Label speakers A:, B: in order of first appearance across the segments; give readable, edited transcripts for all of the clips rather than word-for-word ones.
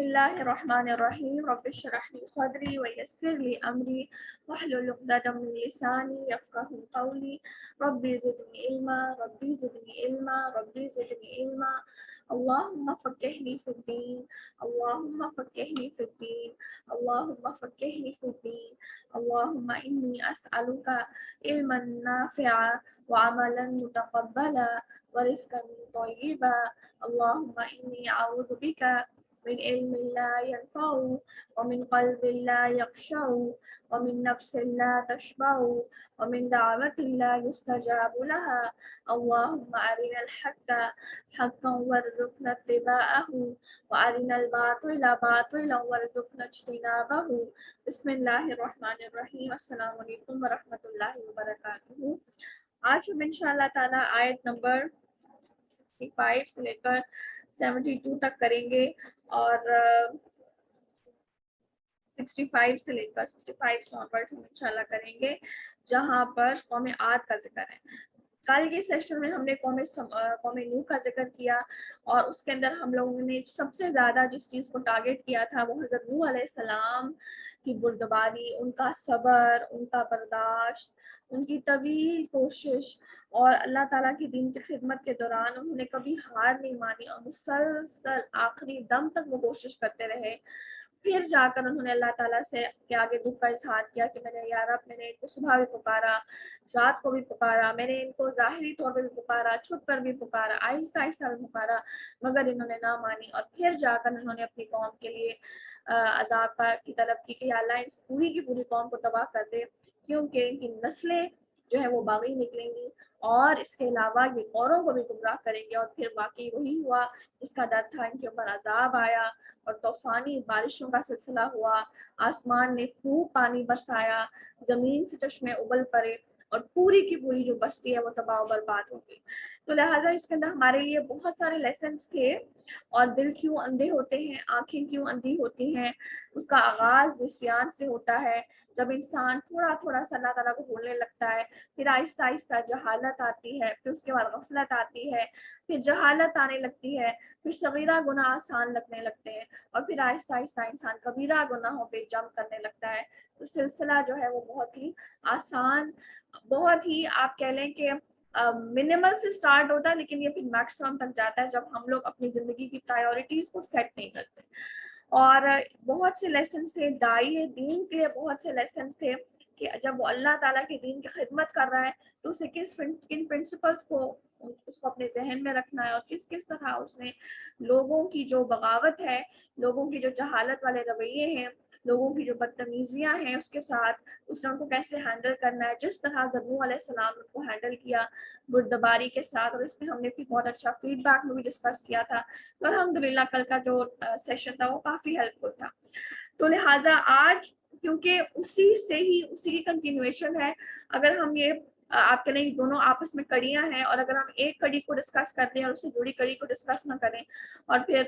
A: الله الرحمن الرحيم رب اشرح لي صدري ويسر لي أمري واحلل عقدة من لساني يفقهوا قولي ربي زدني علما ربي زدني علما ربي زدني علما اللهم فقهني في الدين اللهم فقهني في الدين اللهم فقهني في الدين اللهم إني أسألك علما نافعا وعملا متقبلا ورزقا طيبا اللهم إني أعوذ بك من علم لا ينفع ومن قلب لا يخشع ومن نفس لا تشبع ومن دعوة لا يستجاب لها اللهم أرنا الحق حقا وارزقنا اتباعه وأرنا الباطل باطلا وارزقنا اجتنابه بسم الله الرحمن الرحیم. السلام علیکم ورحمۃ اللہ وبرکاتہ. آج ہم انشاءاللہ تعالیٰ آیت نمبر 65 سے لے کر 72 تک کریں گے اور 65 سے لے کر 65 سے onwards ہم انشاءاللہ کریں گے جہاں پر قوم عاد کا ذکر ہے. کل کے سیشن میں ہم نے قوم نوح کا ذکر کیا اور اس کے اندر ہم لوگوں نے سب سے زیادہ جس چیز کو ٹارگٹ کیا تھا وہ حضرت نوح علیہ السلام کی بردباری، ان کا صبر، ان کا برداشت، ان کی طویل کوشش اور اللہ تعالیٰ کی دین کی خدمت کے دوران انہوں نے کبھی ہار نہیں مانی اور مسلسل آخری دم تک وہ کوشش کرتے رہے. پھر جا کر انہوں نے اللہ تعالیٰ سے کے آگے دکھ کا اظہار کیا کہ میں نے یا رب، میں نے ان کو صبح بھی پکارا، رات کو بھی پکارا، میں نے ان کو ظاہری طور پہ بھی پکارا، چھپ کر بھی پکارا، آہستہ آہستہ بھی پکارا، مگر انہوں نے نہ مانی. اور پھر جا کر انہوں نے اپنی قوم کے لیے عذاب کی طلب کی کہ یا اللہ اس پوری کی پوری قوم کو تباہ کر دے، کیونکہ ان کی نسلیں جو ہے وہ باغی نکلیں گی اور اس کے علاوہ یہ اوروں کو بھی گمراہ کریں گے. اور پھر واقعی وہی ہوا جس کا ڈر تھا. ان کے اوپر عذاب آیا اور طوفانی بارشوں کا سلسلہ ہوا، آسمان نے خوب پانی برسایا، زمین سے چشمے ابل پڑے اور پوری کی پوری جو بستی ہے وہ تباہ و برباد ہو گئی. تو لہٰذا اس کے اندر ہمارے لیے بہت سارے لیسنس تھے. اور دل کیوں اندھے ہوتے ہیں، آنکھیں کیوں اندھی ہوتی ہیں، اس کا آغاز نسیان سے ہوتا ہے. جب انسان تھوڑا تھوڑا سا اللہ تعالیٰ کو بھولنے لگتا ہے، پھر آہستہ آہستہ جہالت آتی ہے، پھر اس کے بعد غفلت آتی ہے، پھر جہالت آنے لگتی ہے، پھر صغیرہ گناہ آسان لگنے لگتے ہیں اور پھر آہستہ آہستہ انسان کبیرہ گناہوں پہ جمپ کرنے لگتا ہے. تو سلسلہ جو ہے وہ بہت ہی آسان، بہت ہی آپ کہہ لیں کہ منیمل سے سٹارٹ ہوتا ہے، لیکن یہ پھر میکسیمم تک جاتا ہے جب ہم لوگ اپنی زندگی کی پرائیورٹیز کو سیٹ نہیں کرتے. اور بہت سے لیسنس تھے داعی دین کے، بہت سے لیسنس تھے کہ جب وہ اللہ تعالیٰ کے دین کی خدمت کر رہا ہے تو اسے کن پرنسپلس کو اس کو اپنے ذہن میں رکھنا ہے اور کس طرح اس نے لوگوں کی جو بغاوت ہے، لوگوں کی جو جہالت والے رویے ہیں، لوگوں کی جو بدتمیزیاں ہیں اس کے ساتھ اس نے ان کو کیسے ہینڈل کرنا ہے. جس طرح نوح علیہ السلام کو ہینڈل کیا بردباری کے ساتھ، اور اس میں ہم نے بھی بہت اچھا فیڈ بیک میں بھی ڈسکس کیا تھا. تو الحمدللہ کل کا جو سیشن تھا وہ کافی ہیلپ فل تھا. تو لہٰذا آج کیونکہ اسی کی کنٹینویشن ہے، اگر ہم یہ آپ کے لیے دونوں آپس میں کڑیاں ہیں اور اگر ہم ایک کڑی کو ڈسکس کرتے ہیں اور اس سے جڑی کڑی کو ڈسکس نہ کریں اور پھر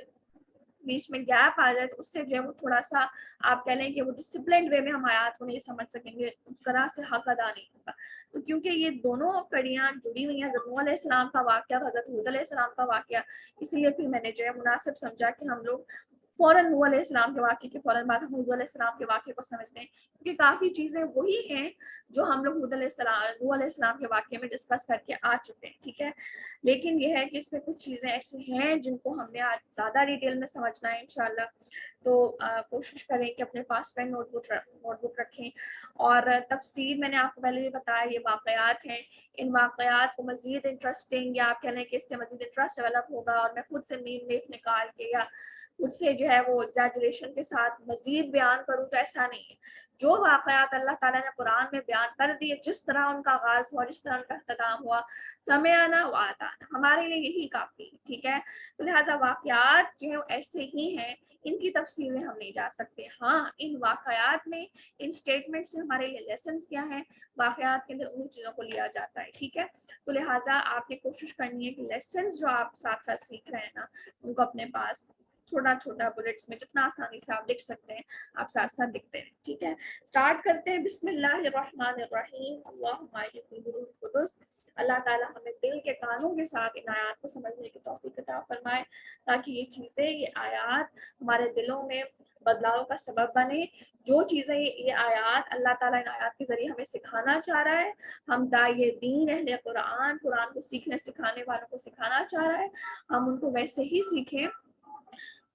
A: بیچ میں گیپ آ جائے تو اس سے جو ہے وہ تھوڑا سا آپ کہہ لیں کہ وہ ڈسپلنڈ وے میں ہم آیات کو نہیں سمجھ سکیں گے، اس طرح سے حق ادا نہیں ہوگا. تو کیونکہ یہ دونوں کڑیاں جڑی ہوئی ہیں، حضرت نوح علیہ السلام کا واقعہ، حضرت ہود علیہ السلام کا واقعہ، اس لیے پھر میں نے جو ہے مناسب سمجھا کہ ہم لوگ فوراً نوح علیہ السلام کے واقعے کے فوراً بعد حود علیہ السلام کے واقعے کو سمجھتے ہیں، کیونکہ کافی چیزیں وہی ہیں جو ہم لوگ نوح علیہ السلام کے واقعے میں ڈسکس کر کے آ چکے ہیں. ٹھیک ہے، لیکن یہ ہے کہ اس میں کچھ چیزیں ایسی ہیں جن کو ہم نے آج زیادہ ڈیٹیل میں سمجھنا ہے انشاءاللہ. تو کوشش کریں کہ اپنے پاس پین نوٹ بک رکھیں. اور تفسیر میں نے آپ کو پہلے بھی بتایا یہ واقعات ہیں، ان واقعات کو مزید انٹرسٹنگ یا آپ کہہ لیں کہ اس سے مزید انٹرسٹ ڈیولپ ہوگا اور میں خود سے میم میک نکال کے یا خود سے جو ہے وہ ایگزیجریشن کے ساتھ مزید بیان کروں تو ایسا نہیں ہے. جو واقعات اللہ تعالیٰ نے قرآن میں بیان کر دیے، جس طرح ان کا آغاز ہوا، جس طرح ان کا اختتام ہوا، سمعنا وأطعنا، ہمارے لیے یہی کافی ہے. ٹھیک ہے، تو لہٰذا واقعات جو ہے ایسے ہی ہیں، ان کی تفصیل میں ہم نہیں جا سکتے. ہاں، ان واقعات میں ان اسٹیٹمنٹ سے ہمارے لیے لیسنس کیا ہیں، واقعات کے اندر انہیں چیزوں کو لیا جاتا ہے. ٹھیک ہے، تو لہٰذا آپ نے کوشش کرنی ہے کہ لیسنس جو آپ ساتھ ساتھ سیکھ رہے ہیں نا ان کو اپنے پاس چھوٹا چھوٹا بلٹس میں جتنا آسانی سے آپ لکھ سکتے ہیں آپ ساتھ ساتھ لکھتے ہیں. ٹھیک ہے، اسٹارٹ کرتے ہیں. بسم اللہ الرحمن الرحیم. اللہم آئیت الروح القدس अल्लाह ताला हमें दिल के कानों के साथ इन आयात को समझने की तौफीक अता फरमाए, ताकि ये चीज़ें, ये आयात हमारे दिलों में बदलाव का सबब बने। जो चीज़ें ये आयात अल्लाह ताला इन आयात के ज़रिए हमें सिखाना चाह रहा है, हम दाए दीन अहले कुरान, कुरान को सीखने सिखाने वालों को सिखाना चाह रहा है, हम उनको वैसे ही सीखें।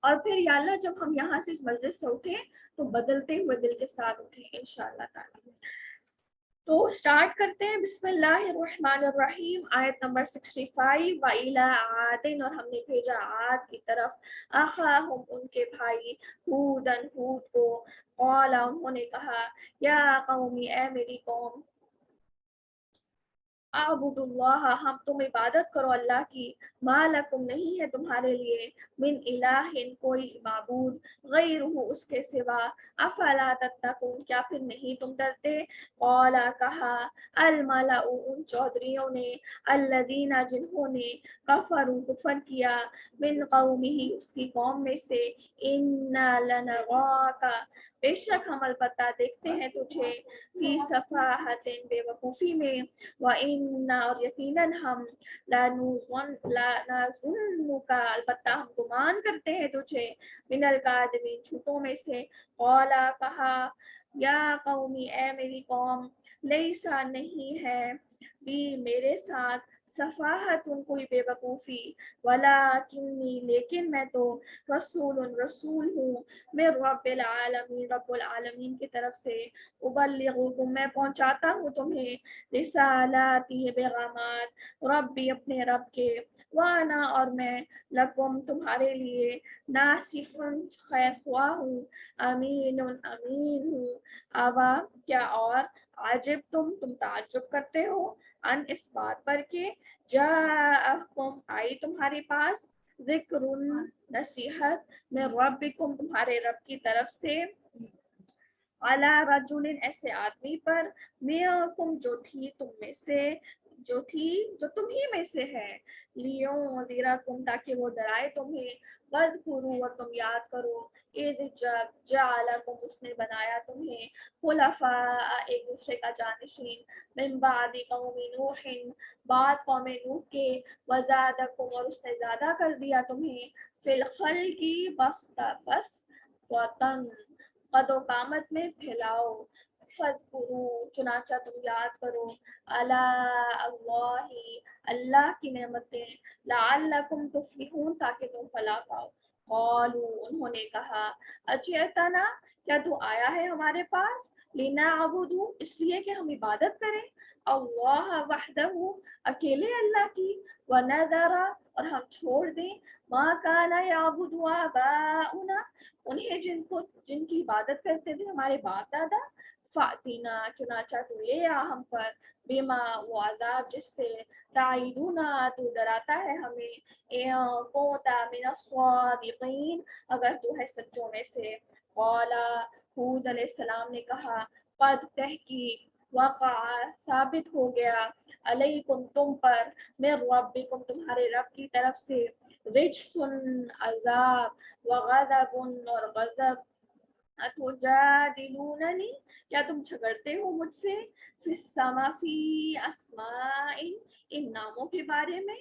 A: और फिर या अल्लाह जब हम यहाँ से इस मजलिस से उठे तो बदलते हुए दिल के साथ उठे इंशाअल्लाह ताला। तो स्टार्ट करते हैं। बिस्मिल्लाहिर्रहमानिर्रहीम, आयत नंबर 65। व इला आदिन, और हमने भेजा आद की तरफ, अखाहुम उनके भाई, हूदन हूद को, क़ाला उन्होंने कहा, या कौमी ए मेरी कौम, आबुदुल्लाह हम तुम इबादत करो अल्लाह की, मालकुम नहीं है तुम्हारे लिए, मिन इलाहिन कोई माबूद, गैरुहु उसके सिवा, अफला तत्तकून क्या फिर नहीं तुम डरते। कौला कहा, अल मलाउ उन चौधरियों ने, अल्लदीना जिन्होंने, कफरू कुफर किया, मिन कौमिही उसकी कौम में से, इन्ना लनराका बेशक हम अलबत्ता देखते हैं तुझे, फी सफाहतिन बेवकूफ़ी में, व इन्ना और यकीनन हम, लानुज़ुन्नुका अलबत्ता हम गुमान करते हैं तुझे, मिनल कादिमीन झूठों में से। कौला कहा, या कौमी ए मेरी कौम, लैसा नहीं है भी मेरे साथ, सफाहतुन कोई बेवकूफ़ी, वलाकिन्नी लेकिन मैं तो, रसूलुन रसूल हूँ, मैं रब्बिल आलमीन रब्बुल आलमीन की तरफ से, उबल्लिगुकुम मैं पहुँचाता हूँ तुम्हें, रिसालाती पैगामात, रब्बी अपने रब के, वाना और मैं, लकुम तुम्हारे लिए, नासिहुन खैर ख्वाह हूँ, अमीनुन अमीन हूँ। आवा क्या और, आजिब तुम ताज्जुब करते हो, अन इस बात पर के, जाअकुम आई तुम्हारे पास, ज़िक्रुन नसीहत, में रब्बिकुम तुम्हारे रब की तरफ से, अला रजुलिन ऐसे आदमी पर, मिनकुम जो थी तुम में से, जो तुम ही में से है, लियो दिराकुम ताकि वो डराए तुम्हें, वज़कुरू और तुम याद करो, इद जब जअलकुम उसने बनाया तुम्हें, खुलफा एक दूसरे का जानशीन, मिन बादी कौमी नूहिन बाद कौम नूह के, वज़ादकुम और उसने ज़्यादा कर दिया तुम्हें, फिल खल्की बस वतन कदो कामत में फैलाओ, फज़कुरू चुनाचा तुम याद करो, अला अल्लाही अल्लाह की नेमतें, लअल्लकुम तुफ्लिहून ताकि तुम फलाह पाओ। क़ालू उन्होंने कहा, अजिअतना क्या तू आया है हमारे पास, लिना अबुदू इसलिए कि हम इबादत करें, अल्लाह वहदहू अकेले अल्लाह की, व नज़रा और हम छोड़ दें, मा काना याबुदु आबाउना उन्हें जिनकी इबादत करते थे हमारे बाप दादा, फातिना चुनाचा तू ले आ हम पर, बेमा वो अजाब जिससे, ताइदुना तू डराता है हमें, कोता मिना स्वादिकीन अगर तू है सच्चों में से। कौला हूद अलैहिस्सलाम ने कहा, कद तहकीक वक़ा साबित हो गया, अलैकुम तुम पर, मैं रब्बिकुम तुम्हारे रब की तरफ से, रिजसुन अजाब, व गज़बुन और गज़ब, अतुजादिलूननी क्या तुम झगड़ते हो मुझसे, फी अस्माइन इन नामों के बारे में,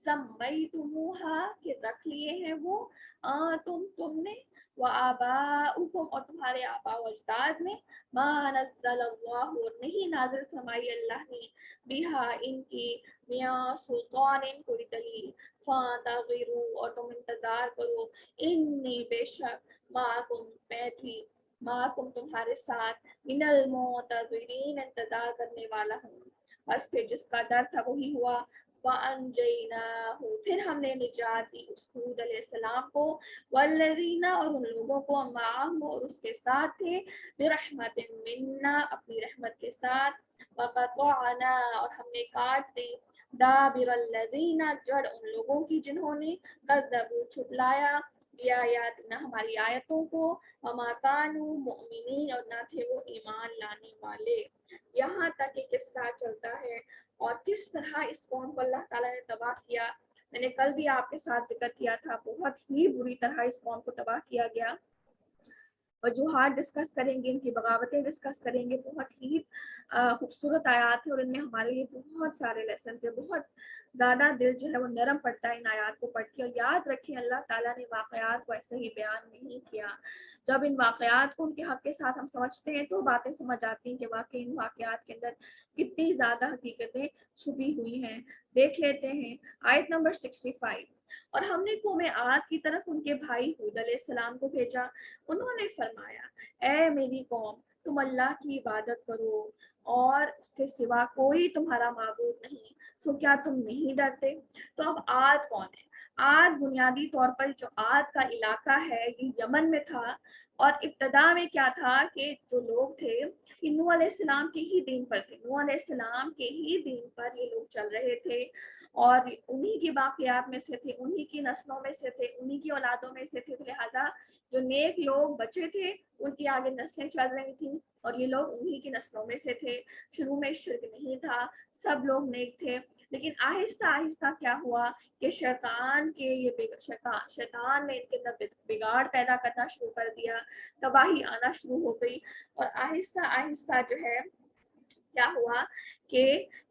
A: सम्मयतुमूहा के रख लिए हैं वो, तुमने, व आबाउकुम और तुम्हारे आबा व अजदाद ने, मा नज़्ज़लल्लाहु नहीं नाज़िल फरमाई अल्लाह ने, बिहा इनकी, मिया सुल्तान कोई दलील, फांताज़िरू और तुम इंतजार करो, इन्नी बेशक, माकुम मैं थी, माकुम तुम्हारे साथ, मिनल मुतज़िरीन इंतजार करने वाला हूँ। बस फिर जिसका डर था वही हुआ, वअनजयनाहु फिर हमने निजात दी उस हूद अलैहिस्सलाम को, वल्लज़ीना और उन लोगों को, माअहु और उसके साथ थे, बिरहमतिन मिन्ना अपनी रहमत के साथ, वक़तअना और हमने काट दी, दाबिरल लज़ीना जड़ उन लोगों की जिन्होंने, कज़्ज़बू झुटलाया, बिआयातिना हमारी आयतों को, वमा कानू मुमिनीन और ना थे वो ईमान लाने वाले। यहाँ तक ये किस्सा चलता है और किस तरह इस कौम को अल्लाह ताला ने तबाह किया। मैंने कल भी आपके साथ जिक्र किया था, बहुत ही बुरी तरह इस कौम को तबाह किया गया। वजूहात डिस्कस करेंगे, इनकी बगावतें डिस्कस करेंगे। बहुत ही खूबसूरत आयात है और इनमें हमारे लिए बहुत सारे लेसन है। बहुत ज़्यादा दिल जो है वो नरम पड़ता है इन आयात को पढ़ के। और याद रखें, अल्लाह ताला ने वाक़यात को ऐसे ही बयान नहीं किया। जब इन वाक़यात को उनके हक़ के साथ हम समझते हैं तो बातें समझ आती हैं कि वाकई इन वाक़यात के अंदर कितनी ज़्यादा हकीकतें छुपी हुई हैं। देख लेते हैं आयत नंबर 65। और हमने कौम आद की तरफ उनके भाई हूद अलैहिस्सलाम को भेजा। उन्होंने फरमाया, ए मेरी कौम, तुम अल्लाह की इबादत करो और उसके सिवा कोई तुम्हारा माबूद नहीं, सो क्या तुम नहीं डरते? तो अब आद कौन है? आद बुनियादी तौर पर जो आद का इलाका है ये यमन में था। और इब्तदा में क्या था कि जो लोग थे ये नूह अलैहिस्सलाम के ही दीन पर थे। नूह अलैहिस्सलाम के ही दीन पर ये लोग चल रहे थे और उन्हीं की बाक़ियात में से थे, उन्हीं की नस्लों में से थे, उन्हीं की औलादों में से थे। तो लिहाजा जो नेक लोग बचे थे उनकी आगे नस्लें चल रही थी और ये लोग उन्हीं की नस्लों में से थे। शुरू में शिर्क नहीं था, सब लोग नेक थे। लेकिन आहिस्ता आहिस्ता क्या हुआ कि शैतान ने इनके अंदर बिगाड़ पैदा करना शुरू कर दिया, तबाही आना शुरू हो गई। और आहिस्ता आहिस्ता जो है क्या हुआ कि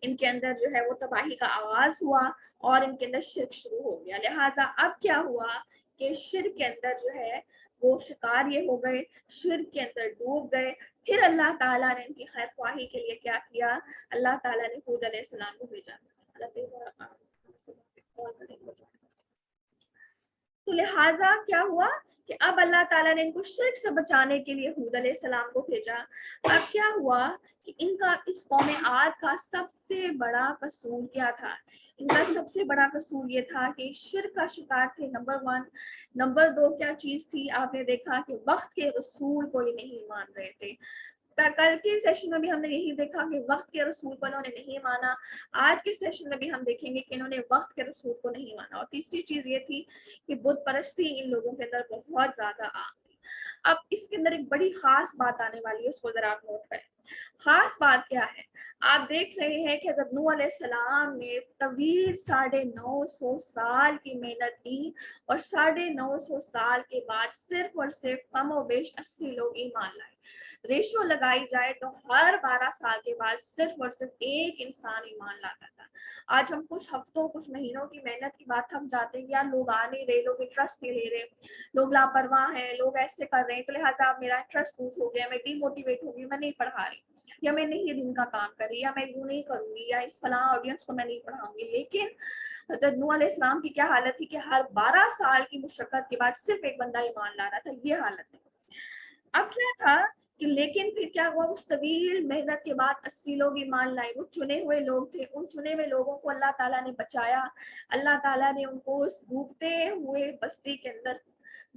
A: इनके अंदर जो है वो तबाही का आगाज हुआ और इनके अंदर शिर्क शुरू हो गया। लिहाजा अब क्या हुआ कि शिर्क के अंदर जो है वो शिकार ये हो गए, शिर्क के अंदर डूब गए। फिर अल्लाह ताला ने इनकी खैर ख्वाही के लिए क्या किया? अल्लाह ताला ने हूद अलैहिस्सलाम को भेजा। तो लिहाजा क्या हुआ कि अब अल्लाह ताला ने इनको शिर्क से बचाने के लिए हूद अलैहिस्सलाम को भेजा। अब क्या हुआ कि इनका इस कौम आद का सबसे बड़ा कसूर क्या था? इनका सबसे बड़ा कसूर ये था कि शिर्क का शिकार थे, नंबर 1। नंबर 2 क्या चीज थी? आपने देखा कि वक्त के रसूल को ये नहीं मान रहे थे। कल के सेशन में भी हमने यही देखा कि वक्त के रसूल को इन्होंने नहीं माना। आज के सेशन में भी हम देखेंगे कि इन्होंने वक्त के रसूल को नहीं माना। और तीसरी चीज ये थी कि बुत परस्ती इन लोगों के अंदर बहुत ज्यादा आम थी। अब इसके अंदर एक बड़ी खास बात आने वाली है, उसको जरा आप नोट करें। खास बात क्या है? आप देख रहे हैं कि हज़रत नूह अलैहिस्सलाम ने तवील 950 साल की मेहनत की और 950 साल के बाद सिर्फ और सिर्फ कम और बेश 80 लोग ईमान लाए। रेशो लगाई जाए तो हर 12 साल के बाद सिर्फ और सिर्फ एक इंसान ईमान लाता था। आज हम कुछ हफ्तों कुछ महीनों की मेहनत की बात थक जाते हैं, यार लोग आ नहीं रहे, लोग इंटरेस्ट नहीं ले रहे, लोग लापरवाह हैं, लोग ऐसे कर रहे हैं, तो लिहाजा मेरा इंटरेस्ट लूज हो गया, मैं डीमोटिवेट हो गई, मैं नहीं पढ़ा रही, या मैं नहीं ये दिन का काम कर रही, या मैं यूं नहीं करूंगी, या इस फलां ऑडियंस को मैं नहीं पढ़ाऊंगी। लेकिन हज़रत नूह अलैहिस्सलाम की क्या हालत थी कि हर 12 साल की मुशक्कत के बाद सिर्फ एक बंदा ईमान ला रहा था, ये हालत थी। अब क्या था कि लेकिन फिर क्या हुआ, उस तवील मेहनत के बाद 80 लोग ईमान लाए। वो चुने हुए लोग थे, उन चुने हुए लोगों को अल्लाह ताला ने बचाया। अल्लाह ताला ने उनको उस डूबते हुए बस्ती के अंदर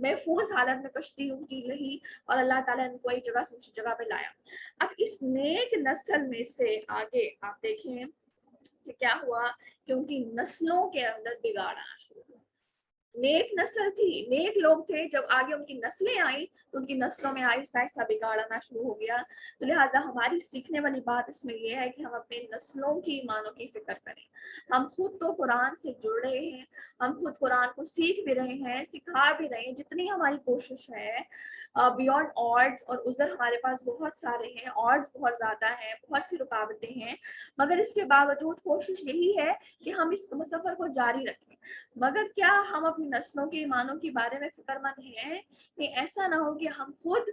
A: महफूज हालत में कश्ती उनकी रही और अल्लाह ताला ने उनको एक जगह से दूसरी जगह पे लाया। अब इस नेक नस्ल में से आगे आप देखें कि क्या हुआ कि उनकी नस्लों के अंदर बिगाड़ आना शुरू हुआ। नेक नस्ल थी, नेक लोग थे, जब आगे उनकी नस्लें आई तो उनकी नस्लों में आहिस्ता आहिस्ता बिगाड़ आना शुरू हो गया। तो लिहाजा हमारी सीखने वाली बात इसमें यह है कि हम अपने नस्लों की ईमानों की फिक्र करें। हम खुद तो कुरान से जुड़ रहे हैं, हम खुद कुरान को सीख भी रहे हैं, सिखा भी रहे हैं, जितनी हमारी कोशिश है। बियॉन्ड ऑड्स और उज़र हमारे पास बहुत सारे हैं, ऑड्स बहुत ज़्यादा हैं, बहुत सी रुकावटें हैं, मगर इसके बावजूद कोशिश यही है कि हम इस सफ़र को जारी रखें। मगर क्या हम अपनी नस्लों के ईमानों के बारे में फिक्रमंद हैं कि ऐसा ना हो कि हम खुद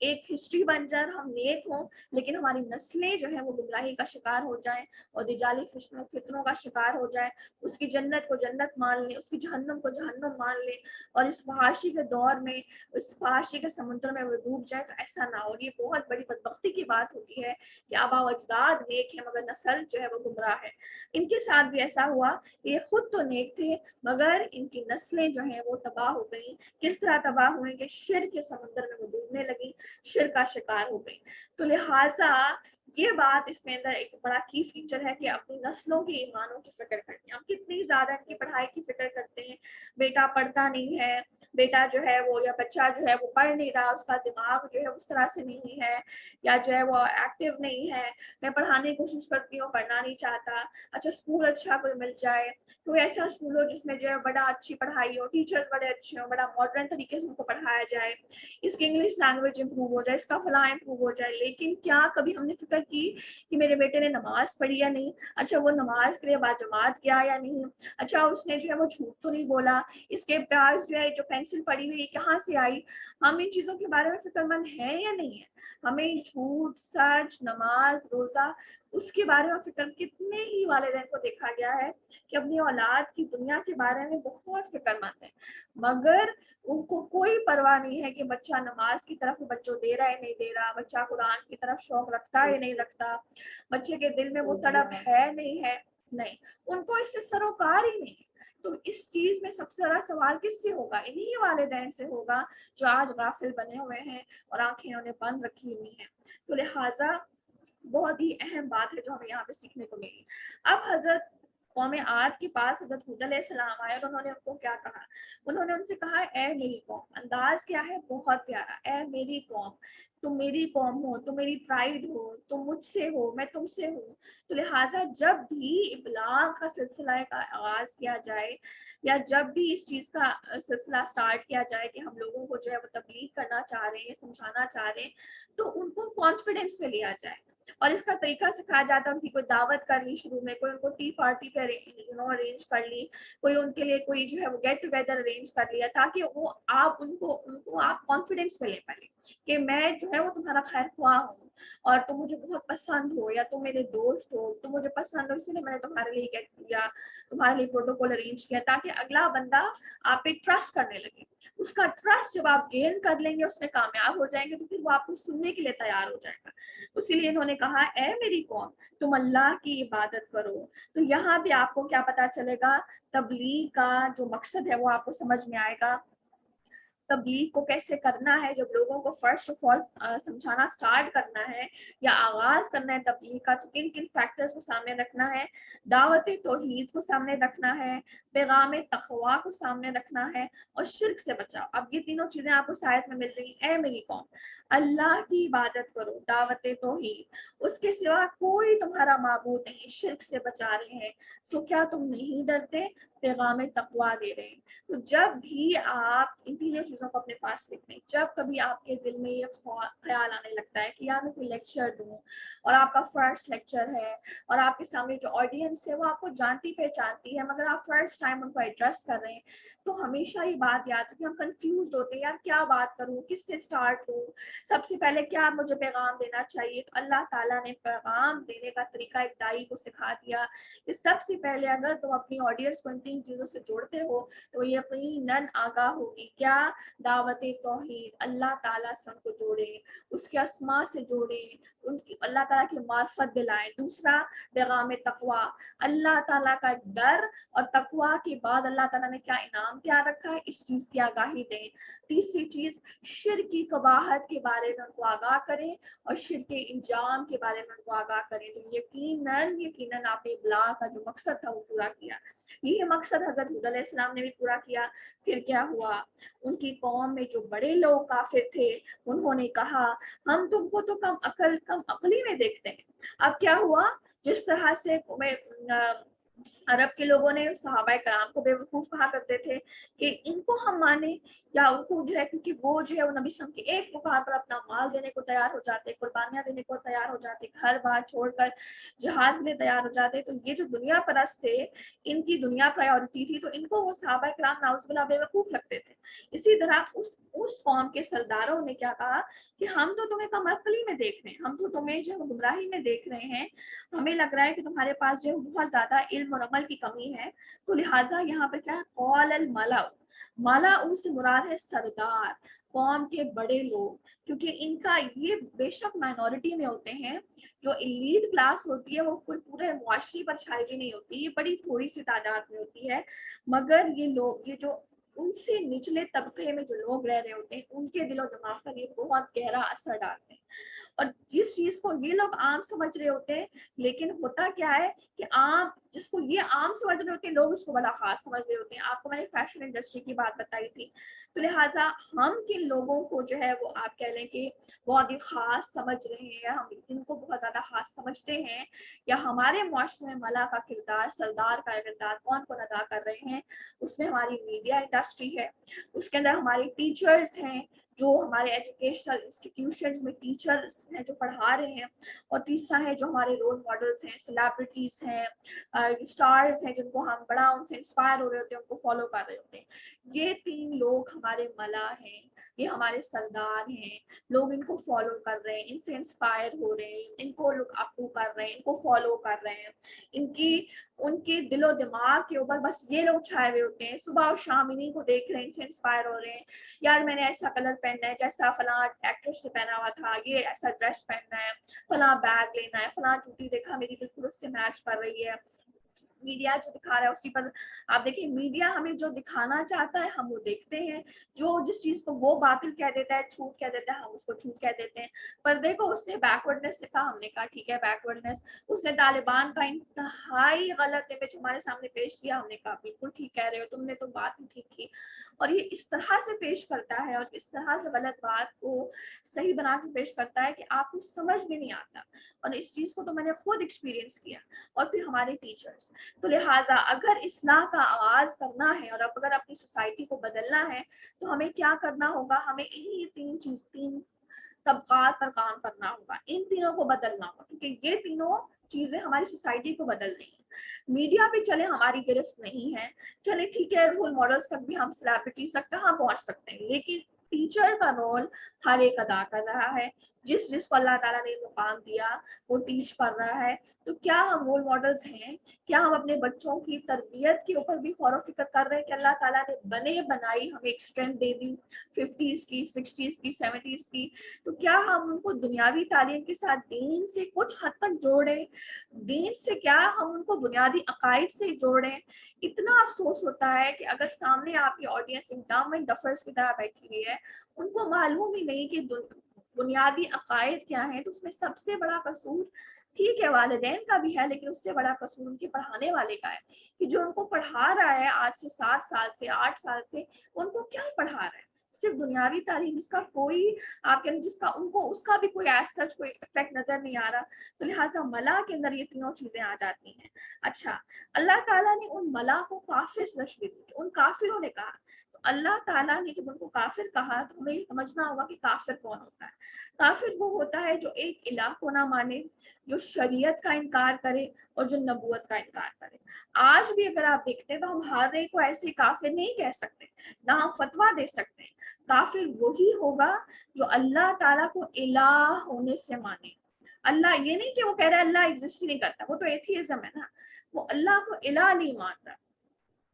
A: एक हिस्ट्री बन जाए, हम नेक हों, लेकिन हमारी नस्लें जो है वो गुमराही का शिकार हो जाएं और दिजाली फितनों का शिकार हो जाए, उसकी जन्नत को जन्नत मान लें, उसकी जहन्नम को जहन्नम मान लें और इस फहाशी के दौर में, इस फहाशी के समुद्र में वो डूब जाए। तो ऐसा ना हो। ये बहुत बड़ी बदबख्ती की बात होती है कि आबा व अजदाद नेक है मगर नस्ल जो है वो गुमराह है। इनके साथ भी ऐसा हुआ कि ये खुद तो नेक थे मगर इनकी नस्लें जो हैं वो तबाह हो गई। किस तरह तबाह हुई कि शिर्क के समुद्र में वो डूबने लगी, शिर्क का शिकार हो गई। तो लिहाजा یہ بات اس میں اندر ایک بڑا کی فیچر ہے کہ اپنی نسلوں کے ایمانوں کی فکر کرتے ہیں. ہم کتنی زیادہ ان کی پڑھائی کی فکر کرتے ہیں. بیٹا پڑھتا نہیں ہے, بیٹا جو ہے وہ یا بچہ جو ہے وہ پڑھ نہیں رہا, اس کا دماغ جو ہے اس طرح سے نہیں ہے, یا جو ہے وہ ایکٹیو نہیں ہے, میں پڑھانے کی کوشش کرتی ہوں, پڑھنا نہیں چاہتا. اچھا اسکول اچھا کوئی مل جائے, کوئی ایسا اسکول ہو جس میں جو ہے بڑا اچھی پڑھائی ہو, ٹیچر بڑے اچھے ہوں, بڑا ماڈرن طریقے سے ان کو پڑھایا جائے, اس کی انگلش لینگویج امپروو ہو جائے, اس کا فلاں امپروو ہو جائے. لیکن کیا کبھی ہم نے فکر کی کہ میرے بیٹے نے نماز پڑھی یا نہیں؟ اچھا وہ نماز کے لیے باجماعت کیا یا نہیں؟ اچھا اس نے جو ہے وہ جھوٹ تو نہیں بولا؟ اس کے پاس جو ہے جو پینسل پڑی ہوئی کہاں سے آئی؟ ہم ان چیزوں کے بارے میں فکر مند ہیں یا نہیں ہے؟ ہمیں جھوٹ, سچ, نماز, روزہ, اس کے بارے میں فکر. کتنے ہی والدین کو دیکھا گیا ہے کہ اپنی اولاد کی دنیا کے بارے میں بہت فکر مند ہے, مگر ان کو کوئی پرواہ نہیں ہے کہ بچہ نماز کی طرف بچوں دے رہا ہے نہیں دے رہا, بچہ قرآن کی طرف شوق رکھتا ہے نہیں رکھتا, بچے کے دل میں وہ تڑپ ہے نہیں ہے. نہیں, ان کو اس سے سروکار ہی نہیں. تو اس چیز میں سب سے بڑا سوال کس سے ہوگا؟ انہی والدین سے ہوگا جو آج غافل بنے ہوئے ہیں اور آنکھیں انہیں بند رکھی ہوئی ہیں. تو لہٰذا بہت ہی اہم بات ہے جو ہمیں یہاں پہ سیکھنے کو ملی. اب حضرت قوم عاد کے پاس حضرت ہود علیہ السلام آئے اور انہوں نے ان کو کیا کہا؟ انہوں نے ان سے کہا اے میری قوم, انداز کیا ہے بہت پیارا, اے میری قوم, تم میری قوم ہو, تم میری پرائڈ ہو, تم مجھ سے ہو, میں تم سے ہوں. تو لہٰذا جب بھی ابلاغ کا سلسلہ کا آغاز کیا جائے یا جب بھی اس چیز کا سلسلہ سٹارٹ کیا جائے کہ ہم لوگوں کو جو ہے وہ تبلیغ کرنا چاہ رہے ہیں, سمجھانا چاہ رہے ہیں, تو ان کو کانفیڈنس میں لیا جائے. اور اس کا طریقہ سکھایا جاتا ہے. ان کی کوئی دعوت کر لی شروع میں, کوئی ان کو ٹی پارٹی پہ ارینج کر لی, کوئی ان کے لیے کوئی جو ہے وہ گیٹ ٹوگیدر ارینج کر لیا, تاکہ وہ آپ ان کو آپ کانفیڈنس میں لے پائیں کہ میں جو ہے وہ تمہارا خیر خواہ ہوں اور تم مجھے بہت پسند ہو, یا تم میرے دوست ہو, تم مجھے پسند ہو, اسی لیے میں نے تمہارے لیے گیٹ کیا, تمہارے لیے پروٹوکول ارینج کیا, تاکہ اگلا بندہ آپ پہ ٹرسٹ کرنے لگے. اس کا ٹرسٹ جب آپ گین کر لیں گے, اس میں کامیاب ہو جائیں گے, تو پھر وہ آپ کو سننے کے لیے تیار ہو جائے گا. اسی لیے انہوں نے کہا اے میری قوم, تم اللہ کی عبادت کرو. تو یہاں بھی آپ کو کیا پتا چلے گا؟ تبلیغ کا جو مقصد ہے وہ آپ کو سمجھ میں آئے گا. تبلیغ کو کیسے کرنا ہے, جب لوگوں کو فرسٹ آف آل سمجھانا سٹارٹ کرنا ہے یا آغاز کرنا ہے تبلیغ کا, تو کن کن فیکٹرز کو سامنے رکھنا ہے؟ دعوت توحید کو سامنے رکھنا ہے, پیغام تقویٰ کو سامنے رکھنا ہے, اور شرک سے بچاؤ. اب یہ تینوں چیزیں آپ کو اس آیت میں مل رہی ہیں. اے میری قوم, اللہ کی عبادت کرو, دعوت توحید, اس کے سوا کوئی تمہارا معبود نہیں, شرک سے بچا رہے ہیں, سو کیا تم نہیں ڈرتے؟ پیغام تقویٰ دے رہے ہیں. تو جب بھی آپ ان تینوں چیزوں کو اپنے پاس لکھیں, جب کبھی آپ کے دل میں یہ خیال آنے لگتا ہے کہ یار میں کوئی لیکچر دوں, اور آپ کا فرسٹ لیکچر ہے, اور آپ کے سامنے جو آڈینس ہے وہ آپ کو جانتی پہچانتی ہے, مگر آپ فرسٹ ٹائم ان کو ایڈریس کر رہے ہیں, تو ہمیشہ یہ بات یاد ہے کہ ہم کنفیوزڈ ہوتے ہیں, یار کیا بات کروں, کس سے سٹارٹ ہوں, سب سے پہلے کیا مجھے پیغام دینا چاہیے. تو اللہ تعالیٰ نے پیغام دینے کا طریقہ ایک دائی کو سکھا دیا کہ سب سے پہلے اگر تم اپنی آڈینس کو ان تین چیزوں سے جوڑتے ہو تو یقیناً آگاہ ہوگی. کیا؟ دعوت توحید, اللہ تعالیٰ سے ان کو جوڑے, اس کے اسماء سے جوڑے, ان کی اللہ تعالیٰ کی معرفت دلائیں. دوسرا پیغام تقویٰ, اللہ تعالیٰ کا ڈر, اور تقویٰ کے بعد اللہ تعالیٰ نے کیا انعام تیار رکھا ہے اس چیز کی آگاہی دیں. تیسری چیز شرک کی قباحت کے بارے میں ان کو آگاہ کریں, اور شرک کے انجام کے بارے میں ان کو آگاہ کریں. تو یقیناً آپ نے ابلاغ کا جو مقصد تھا وہ پورا کیا. یہ مقصد حضرت ہود علیہ السلام نے بھی پورا کیا. پھر کیا ہوا؟ ان کی قوم میں جو بڑے لوگ کافر تھے, انہوں نے کہا ہم تم کو تو کم عقلی میں دیکھتے ہیں. اب کیا ہوا؟ جس طرح سے عرب کے لوگوں نے صحابہ کرام کو بیوقوف کہا کرتے تھے کہ ان کو ہم مانیں, یا ان کو جو ہے کیونکہ وہ جو ہے وہ نبی صلی اللہ علیہ وسلم کے ایک پکار پر اپنا مال دینے کو تیار ہو جاتے, قربانیاں دینے کو تیار ہو جاتے, گھر بار چھوڑ کر جہاد میں تیار ہو جاتے. تو یہ جو دنیا پرست تھے, ان کی دنیا پرائیورٹی تھی, تو ان کو وہ صحابہ کرام نعوذ باللہ بیوقوف لگتے تھے. اسی طرح اس قوم کے سرداروں نے کیا کہا کہ ہم تو تمہیں کم عقلی میں دیکھ رہے ہیں, ہم تو تمہیں جو ہے گمراہی میں دیکھ رہے ہیں, ہمیں لگ رہا ہے کہ تمہارے پاس جو ہے بہت زیادہ علم اور عمل کی کمی ہے. تو لہٰذا یہاں پر کیا قول الملأ, ملأ سے مراد ہے سردار, قوم کے بڑے لوگ, کیونکہ ان کا یہ بے شک مائنورٹی میں ہوتے ہیں. جو ایلیٹ کلاس ہوتی ہے وہ کوئی پورے معاشرے پر چھائی ہوئی نہیں ہوتی, یہ بڑی تھوڑی سی تعداد میں ہوتی ہے, مگر یہ لوگ, یہ جو ان سے نچلے طبقے میں جو لوگ رہ رہے ہوتے ہیں, ان کے دل و دماغ پر یہ بہت گہرا اثر ڈالتے ہیں. और जिस चीज को ये लोग आम समझ रहे होते हैं, लेकिन होता क्या है कि आम, जिसको ये आम समझ रहे होते हैं, लोग उसको बड़ा खास समझ रहे होते हैं। आपको मैंने फैशन इंडस्ट्री की बात बताई थी, तो लिहाजा हम किन लोगों को जो है वो आप कह लें कि बहुत ही खास समझ रहे हैं, हम इनको बहुत ज्यादा खास समझते हैं, या हमारे मुआशरे में मला का किरदार, सरदार का किरदार कौन कौन अदा कर रहे हैं, उसमें हमारी मीडिया इंडस्ट्री है, उसके अंदर हमारे टीचर्स हैं जो हमारे एजुकेशनल इंस्टीट्यूशंस में टीचर्स हैं जो पढ़ा रहे हैं, और तीसरा है जो हमारे रोल मॉडल्स हैं, सेलिब्रिटीज हैं, जो स्टार्स हैं जिनको हम बड़ा उनसे इंस्पायर हो रहे होते हैं, उनको फॉलो कर रहे होते हैं। ये 3 लोग हमारे मला हैं, ये हमारे सरदार हैं, लोग इनको फॉलो कर रहे हैं, इनसे इंस्पायर हो रहे हैं, इनको लुक अप कर रहे हैं, इनको फॉलो कर रहे हैं, इनकी उनके दिलो दिमाग के ऊपर बस ये लोग छाए हुए होते हैं, सुबह और शाम इन्हीं को देख रहे हैं, इनसे इंस्पायर हो रहे हैं, यार मैंने ऐसा कलर पहनना है जैसा फलां एक्ट्रेस ने पहना हुआ था, ये ऐसा ड्रेस पहनना है, फलां बैग लेना है, फलां जूती देखा मेरी बिल्कुल उससे मैच कर रही है। मीडिया जो दिखा रहा है उसी पर आप देखिए, मीडिया हमें जो दिखाना चाहता है हम वो देखते हैं, जो जिस चीज को वो बातिल कह देता है, झूठ कह देता है, हम उसको झूठ कह देते हैं। पर देखो उसने बैकवर्डनेस लिखा, हमने कहा ठीक है बैकवर्डनेस, उसने तालिबान का इंतहाई गलत इमेज हमारे सामने पेश किया, हमने कहा बिल्कुल ठीक कह रहे हो, तुमने तो बात ही ठीक की। और ये इस तरह से पेश करता है और इस तरह से गलत बात को सही बना के पेश करता है कि आपको समझ में नहीं आता। और इस चीज को तो मैंने खुद एक्सपीरियंस किया। और फिर हमारे टीचर्स, तो लिहाजा अगर इस्लाह का आगाज करना है और अगर अपनी सोसाइटी को बदलना है तो हमें क्या करना होगा, हमें इन्हीं 3 तबकात पर काम करना होगा, इन तीनों को बदलना होगा, क्योंकि ये तीनों चीजें हमारी सोसाइटी को बदल रही हैं। मीडिया भी चले हमारी गिरफ्त नहीं है, चले ठीक है रोल मॉडल्स तक भी हम सेलिब्रिटीज तक कहाँ पहुंच सकते हैं, लेकिन टीचर का रोल हर एक अदा कर रहा है। जिसको अल्लाह ताला ने मुकाम दिया वो टीच कर रहा है। तो क्या हम रोल मॉडल्स हैं? क्या हम अपने बच्चों की तरबियत के ऊपर भी गौर फिक्र कर रहे हैं कि अल्लाह ताला ने बने बनाई हमें एक स्ट्रेंथ दे दी 50s की, 60s की, 70s की, तो क्या हम उनको दुनियावी तालीम के साथ दीन से कुछ हद तक जोड़ें? दीन से क्या हम उनको बुनियादी अकायद से जोड़ें? इतना अफसोस होता है कि अगर सामने आपकी ऑडियंस डम एंड डफर्स की तरह बैठी हुई है, उनको मालूम ही नहीं कि बुनियादी अकायद क्या है, तो उसमें सबसे बड़ा कसूर ठीक है वालिदैन का भी है, लेकिन उससे बड़ा कसूर उनके पढ़ाने वाले का है कि जो उनको पढ़ा रहा है आज से 7 साल से 8 साल से, उनको क्या पढ़ा रहा है? सिर्फ दुनियावी तालीम, जिसका कोई आप कहें जिसका उनको उसका भी कोई एज सच कोई इफेक्ट नजर नहीं आ रहा। तो लिहाजा मला के अंदर ये तीनों चीजें आ जाती हैं। अच्छा, अल्लाह ताला ने उन मला को काफिर नस्ल दी, उन काफिरों ने कहा, तो अल्लाह ताला ने जब उनको काफिर कहा तो हमें समझना होगा कि काफिर कौन होता है। काफिर वो होता है जो एक इलाह को ना माने, जो शरीयत का इनकार करे और जो नबूवत का इनकार करे। आज भी अगर आप देखते हैं तो हम हर एक को ऐसे काफिर नहीं कह सकते, ना हम फतवा दे सकते हैं। काफिर वही होगा जो अल्लाह ताला को इलाह होने से माने। अल्लाह ये नहीं कि वो कह रहा है अल्लाह एग्जिस्ट ही नहीं करता, वो तो एथियज्म है ना, वो अल्लाह को इलाह नहीं मानता।